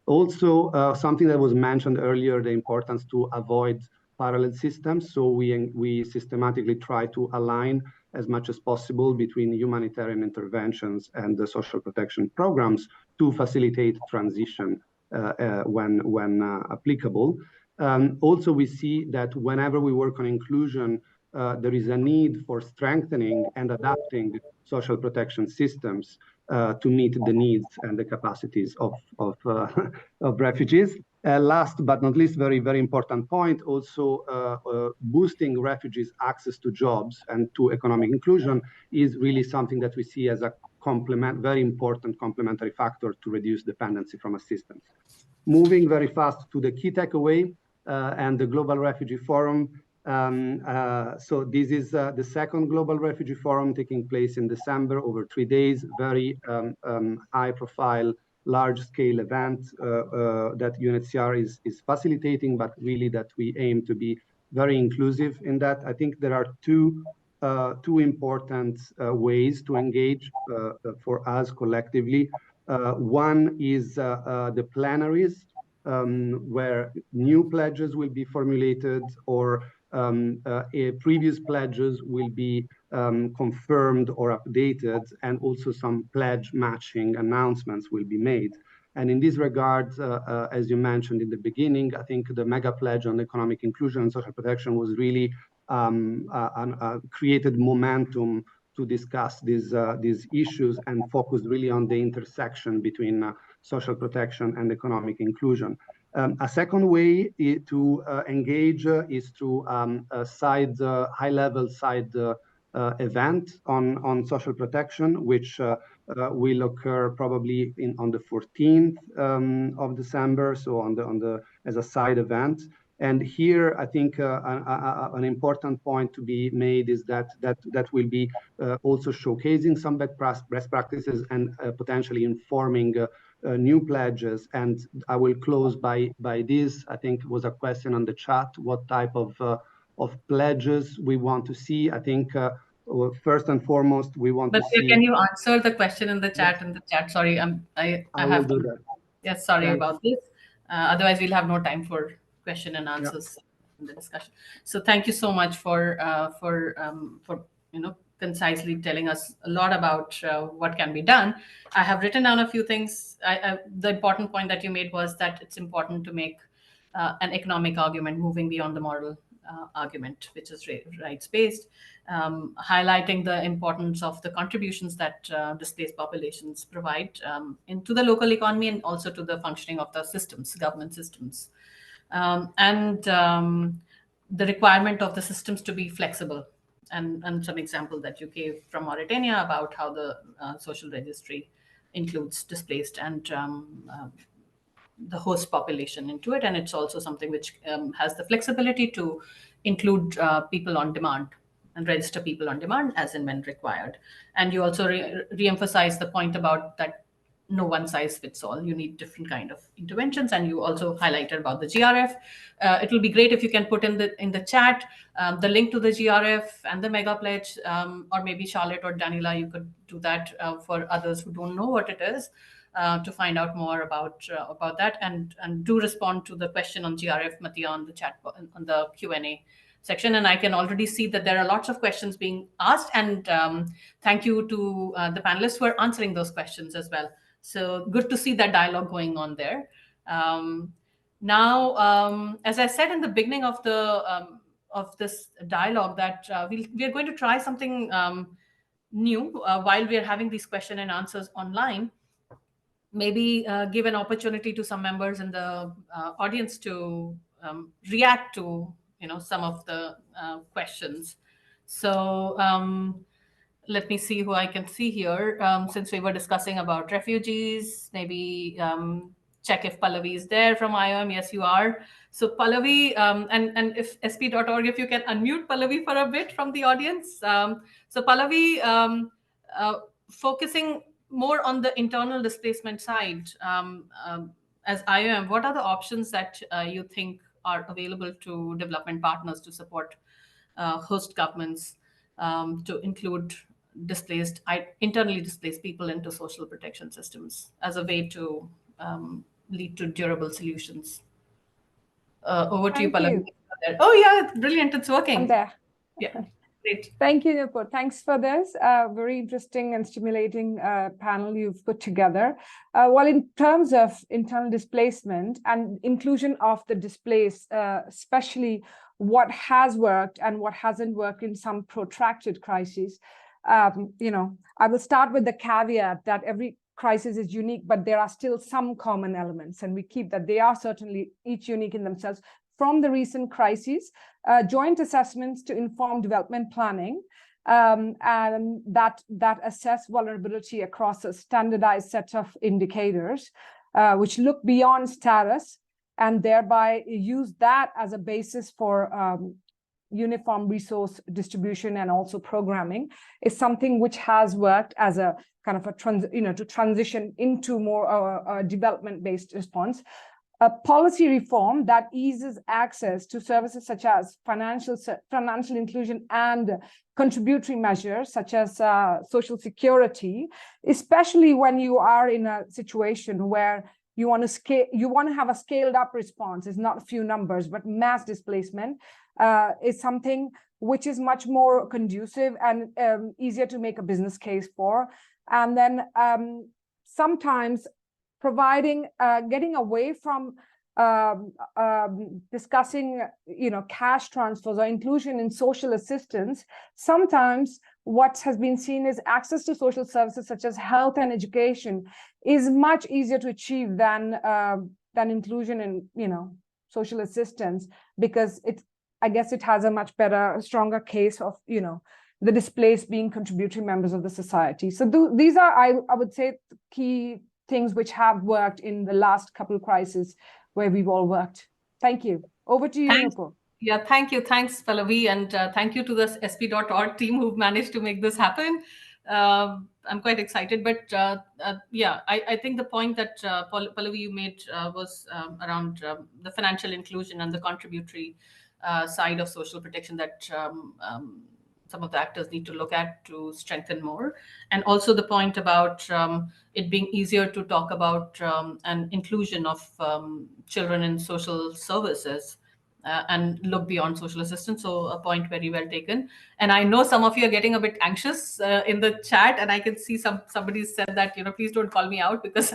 Speaker 7: Also, something that was mentioned earlier, the importance to avoid parallel systems. So we systematically try to align as much as possible between humanitarian interventions and the social protection programs to facilitate transition when applicable. Also, we see that whenever we work on inclusion, there is a need for strengthening and adapting social protection systems to meet the needs and the capacities of refugees. Last but not least, very, very important point, also boosting refugees' access to jobs and to economic inclusion is really something that we see as a very important complementary factor to reduce dependency from assistance. Moving very fast to the key takeaway and the Global Refugee Forum. So this is the second Global Refugee Forum taking place in December over 3 days, very high profile, large scale event that UNHCR is facilitating, but really that we aim to be very inclusive in that. I think there are two important ways to engage for us collectively. One is the plenaries, where new pledges will be formulated, or previous pledges will be confirmed or updated, and also some pledge matching announcements will be made. And in this regard, as you mentioned in the beginning, I think the mega pledge on economic inclusion and social protection was really created momentum to discuss these issues and focus really on the intersection between social protection and economic inclusion. A second way to engage is through a high-level side event on social protection, which will occur probably on the 14th of December, so as a side event. And here, I think an important point to be made is that will be also showcasing some best practices and potentially informing new pledges. And I will close by this. I think it was a question on the chat, what type of pledges we want to see. I think first and foremost, we want to see.
Speaker 1: Can you answer the question in the chat? In the chat, sorry, I have
Speaker 7: to do that.
Speaker 1: Yes, sorry
Speaker 7: Thanks.
Speaker 1: about this. Otherwise, we'll have no time for question and answers in the discussion. So thank you so much for concisely telling us a lot about what can be done. I have written down a few things. The important point that you made was that it's important to make an economic argument moving beyond the moral argument, which is rights-based, highlighting the importance of the contributions that displaced populations provide into the local economy and also to the functioning of the systems, government systems, and the requirement of the systems to be flexible. And some example that you gave from Mauritania about how the social registry includes displaced and the host population into it. And it's also something which has the flexibility to include people on demand and register people on demand as and when required. And you also re-emphasize the point about that no one size fits all. You need different kind of interventions. And you also highlighted about the GRF. It will be great if you can put in the chat the link to the GRF and the mega pledge, or maybe Charlotte or Daniela, you could do that for others who don't know what it is. To find out more about that, and do respond to the question on GRF, Mattia, on the chat, on the Q&A section. And I can already see that there are lots of questions being asked, and thank you to the panelists for answering those questions as well. So good to see that dialogue going on there. Now, as I said in the beginning of this dialogue, that we are going to try something new while we are having these question and answers online. Maybe give an opportunity to some members in the audience to react to some of the questions. So let me see who I can see here. Since we were discussing about refugees, maybe check if Pallavi is there from IOM. Yes, you are. So Pallavi, and if sp.org, if you can unmute Pallavi for a bit from the audience. So Pallavi, focusing more on the internal displacement side, as IOM, what are the options that you think are available to development partners to support host governments to include internally displaced people into social protection systems as a way to lead to durable solutions? Over to you, Pallavi. Oh yeah, brilliant, it's working.
Speaker 8: I'm there.
Speaker 1: Yeah. Great.
Speaker 8: Thank you, Nupur. Thanks for this very interesting and stimulating panel you've put together. Well, in terms of internal displacement and inclusion of the displaced, especially what has worked and what hasn't worked in some protracted crises, I will start with the caveat that every crisis is unique, but there are still some common elements, and we keep that they are certainly each unique in themselves. From the recent crises, joint assessments to inform development planning, and that assess vulnerability across a standardized set of indicators, which look beyond status and thereby use that as a basis for uniform resource distribution and also programming, is something which has worked as a kind of a to transition into more a development-based response. a policy reform that eases access to services such as financial inclusion and contributory measures such as social security, especially when you are in a situation where you want to have a scaled up response. It's not a few numbers, but mass displacement is something which is much more conducive and easier to make a business case for. And then sometimes providing, getting away from discussing, cash transfers or inclusion in social assistance. Sometimes what has been seen is access to social services such as health and education is much easier to achieve than inclusion in, social assistance, because I guess it has a much better, stronger case of, the displaced being contributory members of the society. So these are, I would say, key things which have worked in the last couple of crises where we've all worked. Thank you. Over to you, Nupur.
Speaker 1: Yeah, thank you. Thanks, Pallavi. And thank you to the SP.org team who've managed to make this happen. I'm quite excited. But yeah, I think the point that Pallavi, you made was around the financial inclusion and the contributory side of social protection that some of the actors need to look at to strengthen more. And also the point about it being easier to talk about an inclusion of children in social services and look beyond social assistance. So a point very well taken. And I know some of you are getting a bit anxious in the chat, and I can see somebody said that, please don't call me out because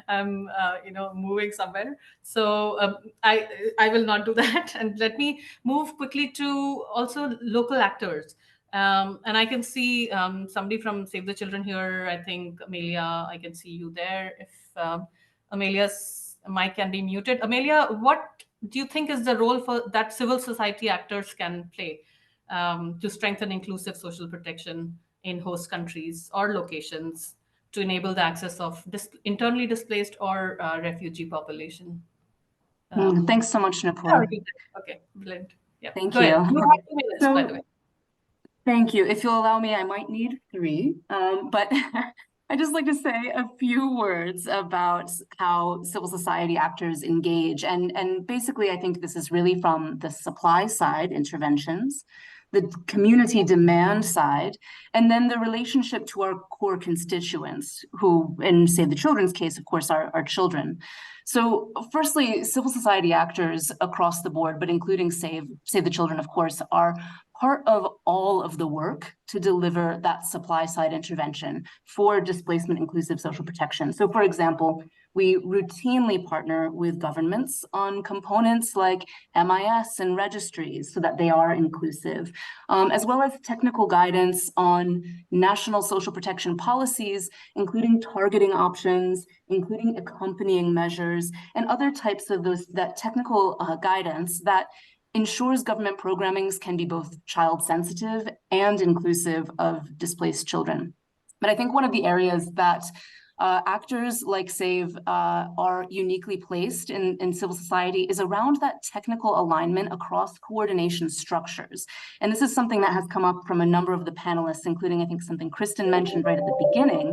Speaker 1: I'm moving somewhere. So I will not do that. And let me move quickly to also local actors. And I can see somebody from Save the Children here. I think Amelia, I can see you there. If Amelia's mic can be muted. Amelia, what do you think is the role that civil society actors can play to strengthen inclusive social protection in host countries or locations to enable the access of internally displaced or refugee population?
Speaker 9: Thanks so much, Nupur.
Speaker 1: Okay, brilliant. Yeah.
Speaker 9: Thank
Speaker 1: Go
Speaker 9: you.
Speaker 1: ahead. You have 2 minutes, by the way.
Speaker 9: Thank you. If you'll allow me, I might need 3, but I'd just like to say a few words about how civil society actors engage. And basically, I think this is really from the supply side interventions, the community demand side, and then the relationship to our core constituents, who, in Save the Children's case, of course, are children. So firstly, civil society actors across the board, but including Save the Children, of course, are part of all of the work to deliver that supply side intervention for displacement inclusive social protection. So for example, we routinely partner with governments on components like MIS and registries so that they are inclusive, as well as technical guidance on national social protection policies, including targeting options, including accompanying measures, and other types of that technical guidance that ensures government programmings can be both child sensitive and inclusive of displaced children. But I think one of the areas that actors like SAVE are uniquely placed in civil society is around that technical alignment across coordination structures. And this is something that has come up from a number of the panelists, including I think something Kristen mentioned right at the beginning,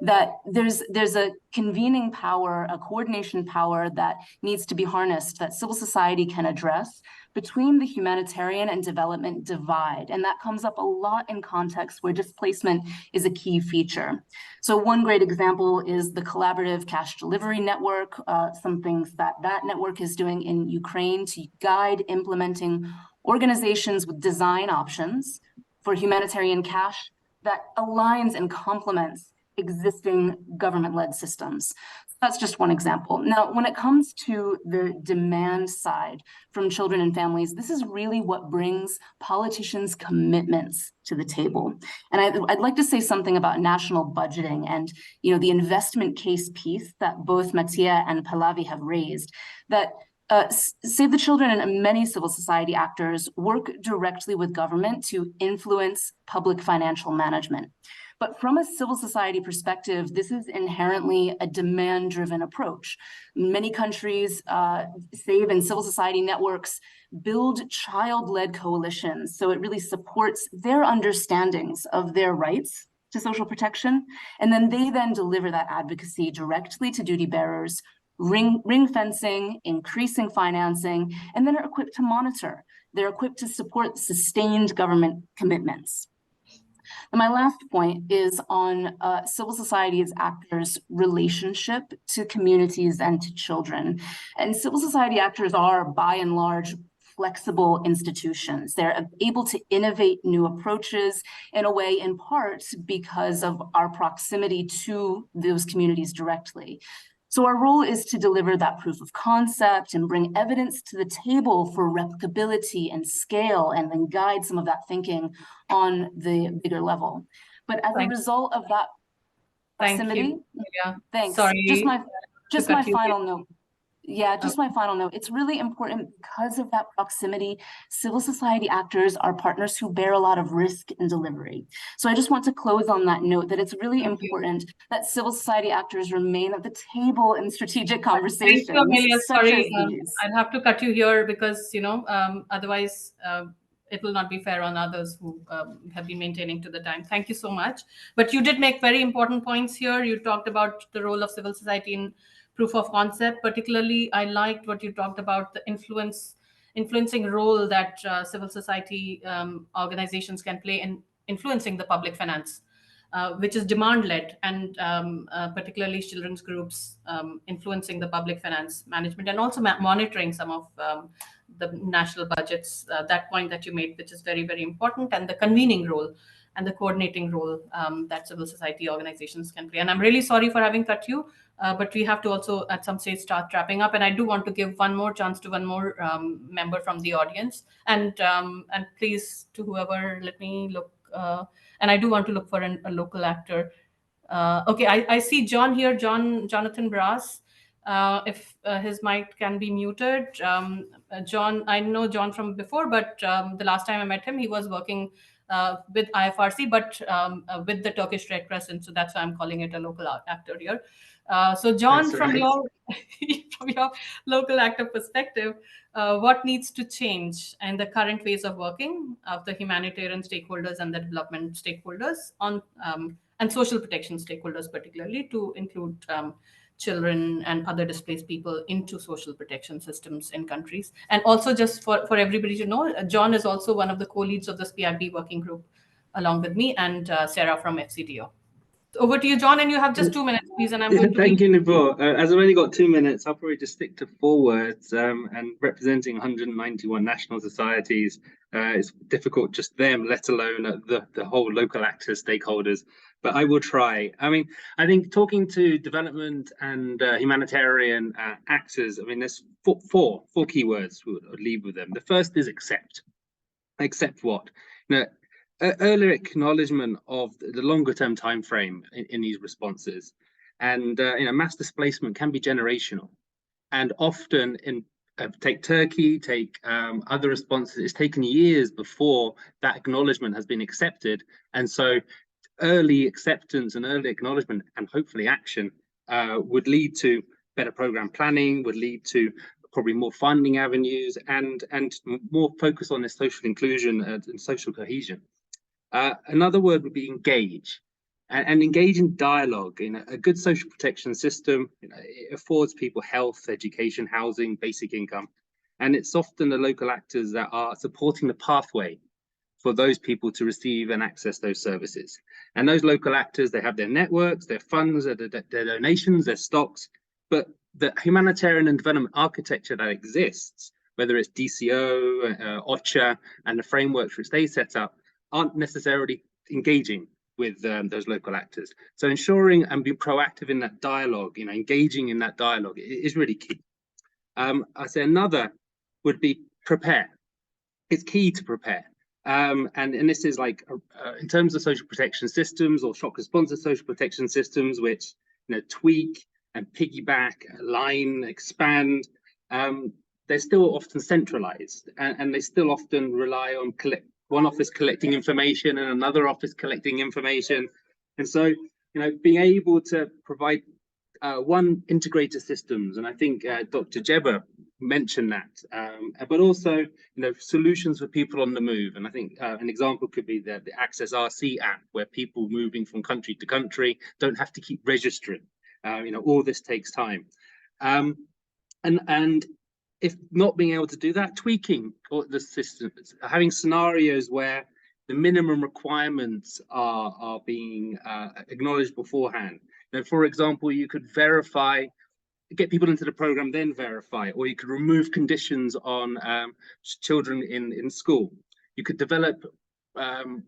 Speaker 9: that there's a convening power, a coordination power that needs to be harnessed, that civil society can address between the humanitarian and development divide. And that comes up a lot in contexts where displacement is a key feature. So one great example is the collaborative cash delivery network, some things that network is doing in Ukraine to guide implementing organizations with design options for humanitarian cash that aligns and complements existing government-led systems. That's just one example. Now, when it comes to the demand side from children and families, this is really what brings politicians' commitments to the table. And I'd like to say something about national budgeting and the investment case piece that both Mattia and Pallavi have raised, that Save the Children and many civil society actors work directly with government to influence public financial management. But from a civil society perspective, this is inherently a demand-driven approach. Many countries, SAVE and civil society networks build child-led coalitions. So it really supports their understandings of their rights to social protection. And then they deliver that advocacy directly to duty bearers, ring fencing, increasing financing, and then are equipped to monitor. They're equipped to support sustained government commitments. And my last point is on civil society as actors' relationship to communities and to children. And civil society actors are, by and large, flexible institutions. They're able to innovate new approaches in a way, in part, because of our proximity to those communities directly. So our role is to deliver that proof of concept and bring evidence to the table for replicability and scale, and then guide some of that thinking on the bigger level. But as a result of that proximity,
Speaker 1: yeah,
Speaker 9: thanks.
Speaker 1: Sorry,
Speaker 9: just my final note. Yeah, just my final note. It's really important because of that proximity. Civil society actors are partners who bear a lot of risk in delivery. So I just want to close on that note that it's really important that civil society actors remain at the table in strategic conversations.
Speaker 1: Thank you, Amelia. Sorry,
Speaker 9: these.
Speaker 1: I'd have to cut you here because, otherwise it will not be fair on others who have been maintaining to the time. Thank you so much. But you did make very important points here. You talked about the role of civil society in proof of concept. Particularly, I liked what you talked about, the influencing role that civil society organizations can play in influencing the public finance, which is demand-led, and particularly children's groups influencing the public finance management, and also monitoring some of the national budgets. That point that you made, which is very, very important, and the convening role and the coordinating role that civil society organizations can play. And I'm really sorry for having cut you, but we have to also at some stage start wrapping up. And I do want to give one more chance to one more member from the audience. And please, to whoever, let me look. And I do want to look for a local actor. Okay, I see John here, Jonathan Brass. If his mic can be muted. John, I know John from before, but the last time I met him, he was working with IFRC, but with the Turkish Red Crescent. So that's why I'm calling it a local actor here. So John, from your local actor perspective, what needs to change in the current ways of working of the humanitarian stakeholders and the development stakeholders on and social protection stakeholders, particularly to include children and other displaced people into social protection systems in countries? And also, just for everybody to know, John is also one of the co-leads of this PIB working group along with me, and Sarah from FCDO. Over to you, John, and you have just 2 minutes, please. And I'm going to
Speaker 10: thank you, Nipur. As I've only got 2 minutes, I'll probably just stick to 4 words. And representing 191 national societies, it's difficult just them, let alone the whole local actors, stakeholders. But I will try. I mean, I think talking to development and humanitarian actors, I mean, there's four key words we would leave with them. The first is accept. Accept what? Earlier acknowledgement of the longer term time frame in these responses, and mass displacement can be generational, and often take Turkey, take other responses, it's taken years before that acknowledgement has been accepted. And so early acceptance and early acknowledgement and hopefully action would lead to better program planning, would lead to probably more funding avenues, and more focus on this social inclusion and social cohesion. Another word would be engage, and engage in dialogue. A good social protection system, it affords people health, education, housing, basic income, and it's often the local actors that are supporting the pathway for those people to receive and access those services. And those local actors, they have their networks, their funds, their donations, their stocks, but the humanitarian and development architecture that exists, whether it's DCO, OCHA, and the frameworks which they set up, aren't necessarily engaging with those local actors. So ensuring and being proactive in that dialogue, engaging in that dialogue is really key. I say another would be prepare. It's key to prepare. And this is like in terms of social protection systems or shock responsive social protection systems, which tweak and piggyback, align, expand. They're still often centralized, and they still often rely on one office collecting information and another office collecting information. And so, being able to provide one integrated systems, and I think Dr. Jebba mentioned that, but also, solutions for people on the move. And I think an example could be the Access RC app, where people moving from country to country don't have to keep registering. All this takes time. And if not being able to do that, tweaking the systems, having scenarios where the minimum requirements are being acknowledged beforehand. For example, you could get people into the program, then verify, or you could remove conditions on children in school. You could develop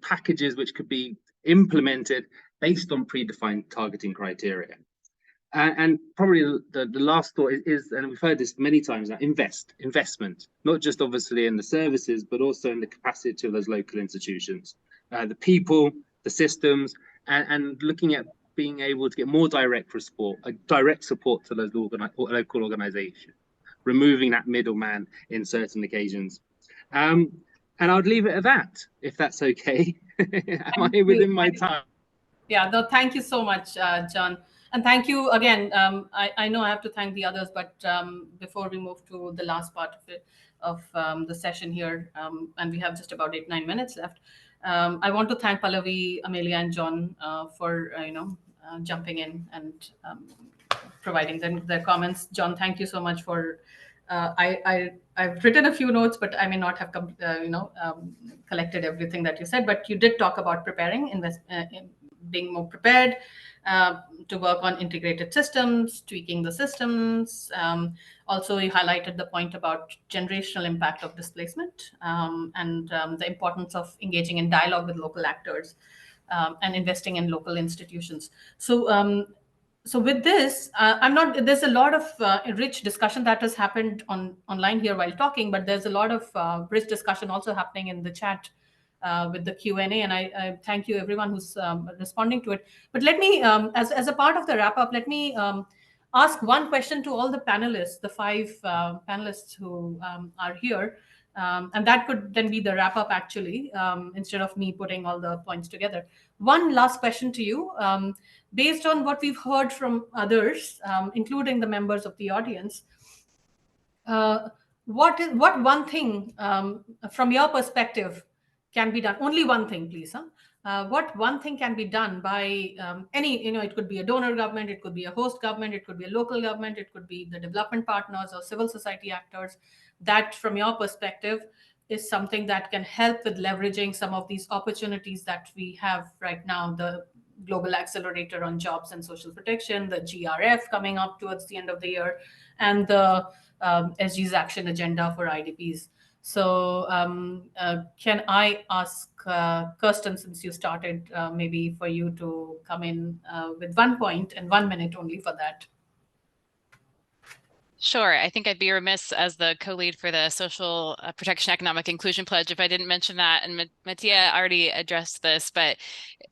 Speaker 10: packages which could be implemented based on predefined targeting criteria. And probably the last thought is, and we've heard this many times now, investment, not just obviously in the services, but also in the capacity of those local institutions, the people, the systems, and looking at being able to get more direct support to those local organizations, removing that middleman in certain occasions. And I'd leave it at that, if that's okay. Am I within my time?
Speaker 1: Yeah, no, thank you so much, John. And thank you again. I know I have to thank the others, but before we move to the last part of the session here, and we have just about 8-9 minutes left, I want to thank Pallavi, Amelia, and John for jumping in and providing their comments. John, thank you so much for. I've written a few notes, but I may not have collected everything that you said. But you did talk about preparing, being more prepared to work on integrated systems, tweaking the systems. Also, you highlighted the point about generational impact of displacement and the importance of engaging in dialogue with local actors and investing in local institutions. So with this, there's a lot of rich discussion that has happened online here while talking, but there's a lot of rich discussion also happening in the chat with the Q&A, and I thank you everyone who's responding to it. But let me, as a part of the wrap up, let me ask one question to all the panelists, the 5 panelists who are here, and that could then be the wrap up actually, instead of me putting all the points together. One last question to you, based on what we've heard from others, including the members of the audience. What one thing from your perspective can be done? Only one thing, please. What one thing can be done by any, it could be a donor government, it could be a host government, it could be a local government, it could be the development partners or civil society actors, that from your perspective is something that can help with leveraging some of these opportunities that we have right now, the Global Accelerator on Jobs and Social Protection, the GRF coming up towards the end of the year, and the SG's action agenda for IDPs. So can I ask Kirsten, since you started, maybe for you to come in with 1 point and 1 minute only for that.
Speaker 3: Sure. I think I'd be remiss as the co-lead for the Social Protection Economic Inclusion Pledge if I didn't mention that. And Mattia already addressed this, but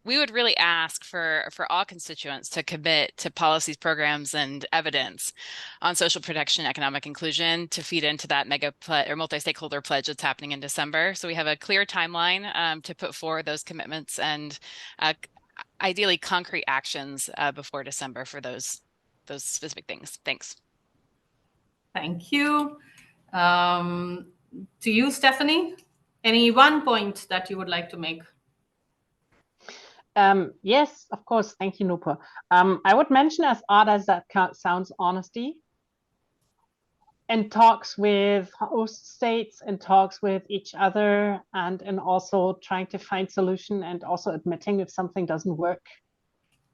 Speaker 3: we would really ask for all constituents to commit to policies, programs, and evidence on social protection, economic inclusion to feed into that mega or multi-stakeholder pledge that's happening in December. So we have a clear timeline to put forward those commitments and ideally concrete actions before December for those specific things. Thanks.
Speaker 1: Thank you. To you, Stephanie, any 1 point that you would like to make?
Speaker 4: Yes, of course. Thank you, Nupur. I would mention as odd as that sounds, honesty and talks with host states and talks with each other, and also trying to find solution and also admitting if something doesn't work.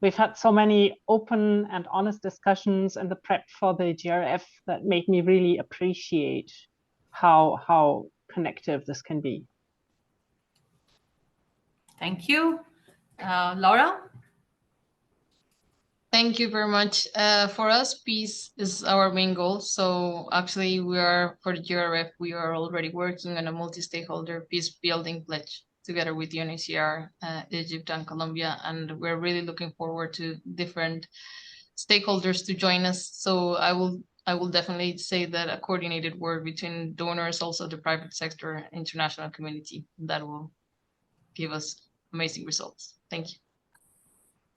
Speaker 4: We've had so many open and honest discussions in the prep for the GRF that made me really appreciate how connective this can be.
Speaker 1: Thank you. Laura?
Speaker 5: Thank you very much. For us, peace is our main goal. So actually, for the GRF, we are already working on a multi-stakeholder peace building pledge together with UNHCR, Egypt, and Colombia. And we're really looking forward to different stakeholders to join us. So I will definitely say that a coordinated work between donors, also the private sector, international community, that will give us amazing results. Thank you.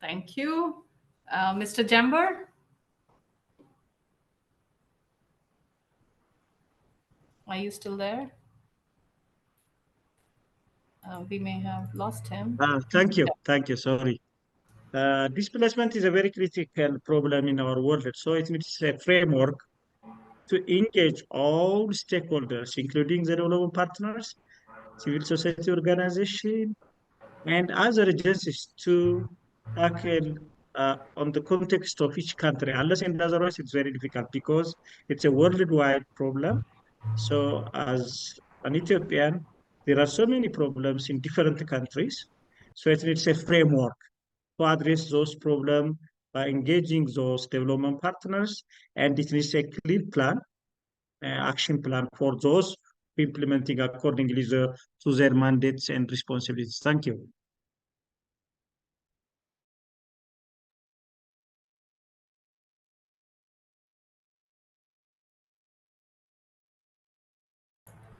Speaker 1: Thank you. Mr. Jamber? Are you still there? We may have lost him.
Speaker 6: Thank you. Sorry. Displacement is a very critical problem in our world, so it needs a framework to engage all stakeholders, including the development partners, civil society organizations, and other agencies to tackle on the context of each country. Unless and otherwise, it's very difficult because it's a worldwide problem. So as an Ethiopian, there are so many problems in different countries. So it needs a framework to address those problems by engaging those development partners, and it needs a clear plan, action plan for those implementing accordingly to their mandates and responsibilities. Thank you.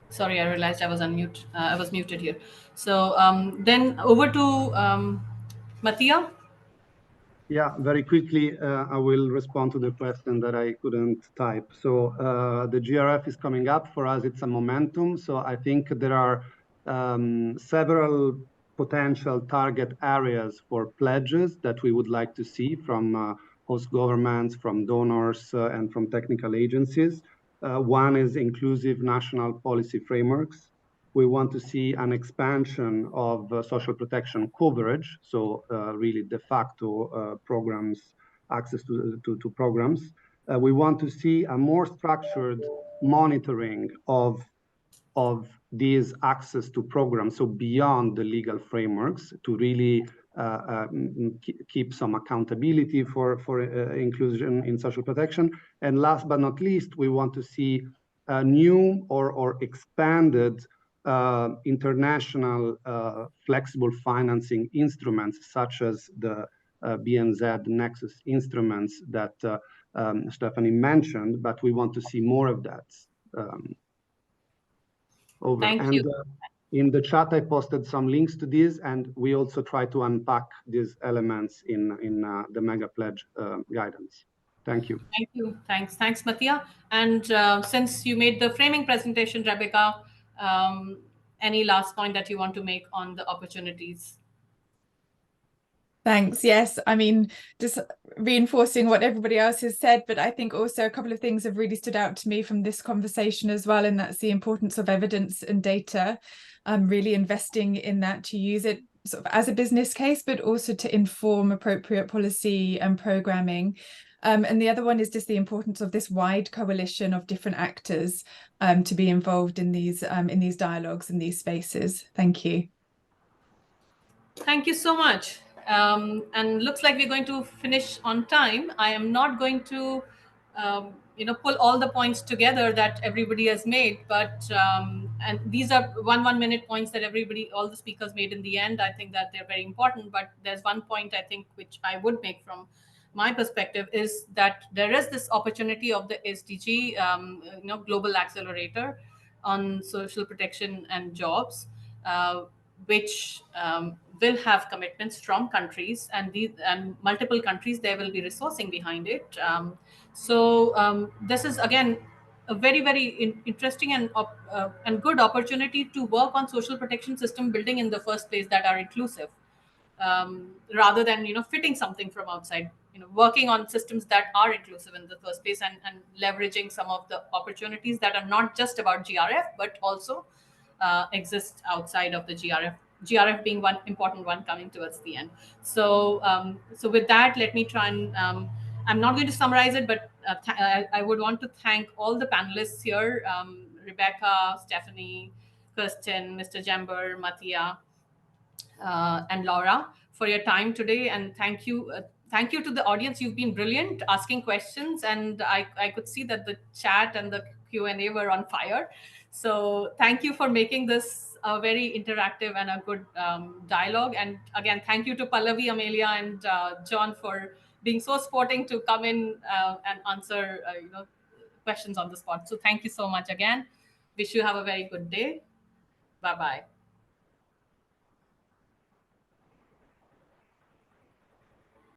Speaker 1: Sorry, I realized I was unmute. I was muted here. So then over to Mattia.
Speaker 7: Yeah, very quickly, I will respond to the question that I couldn't type. So the GRF is coming up. For us, it's a momentum. So I think there are several potential target areas for pledges that we would like to see from host governments, from donors, and from technical agencies. One is inclusive national policy frameworks. We want to see an expansion of social protection coverage, so really de facto programs, access to programs. We want to see a more structured monitoring of these access to programs, so beyond the legal frameworks, to really keep some accountability for inclusion in social protection. And last but not least, we want to see new or expanded international flexible financing instruments, such as the BNZ Nexus instruments that Stephanie mentioned, but we want to see more of that. Over.
Speaker 1: Thank you.
Speaker 7: In the chat, I posted some links to these, and we also try to unpack these elements in the Mega Pledge guidance. Thank you.
Speaker 1: Thank you. Thanks, Mattia. And since you made the framing presentation, Rebecca, any last point that you want to make on the opportunities?
Speaker 2: Thanks. Yes, I mean, just reinforcing what everybody else has said, but I think also a couple of things have really stood out to me from this conversation as well, and that's the importance of evidence and data. Really investing in that to use it sort of as a business case, but also to inform appropriate policy and programming. And the other one is just the importance of this wide coalition of different actors to be involved in these dialogues and these spaces. Thank you.
Speaker 1: Thank you so much. And looks like we're going to finish on time. I am not going to, pull all the points together that everybody has made, but and these are one minute points that all the speakers made in the end. I think that they're very important, but there's one point I think which I would make from my perspective is that there is this opportunity of the SDG, Global Accelerator on social protection and jobs, which will have commitments from countries, and multiple countries, there will be resourcing behind it. So this is again a very, very interesting and good opportunity to work on social protection system building in the first place that are inclusive, rather than fitting something from outside. Working on systems that are inclusive in the first place, and leveraging some of the opportunities that are not just about GRF but also exist outside of the GRF being one important one coming towards the end. So with that, let me try and I'm not going to summarize it, but I would want to thank all the panelists here, Rebecca, Stephanie, Kirsten, Mr. Jamber, Mattia, and Laura, for your time today. And thank you to the audience. You've been brilliant asking questions, and I could see that the chat and the Q&A were on fire. So thank you for making this a very interactive and a good dialogue. And again, thank you to Pallavi, Amelia, and John for being so sporting to come in and answer questions on the spot. So thank you so much again. Wish you have a very good day. Bye-bye.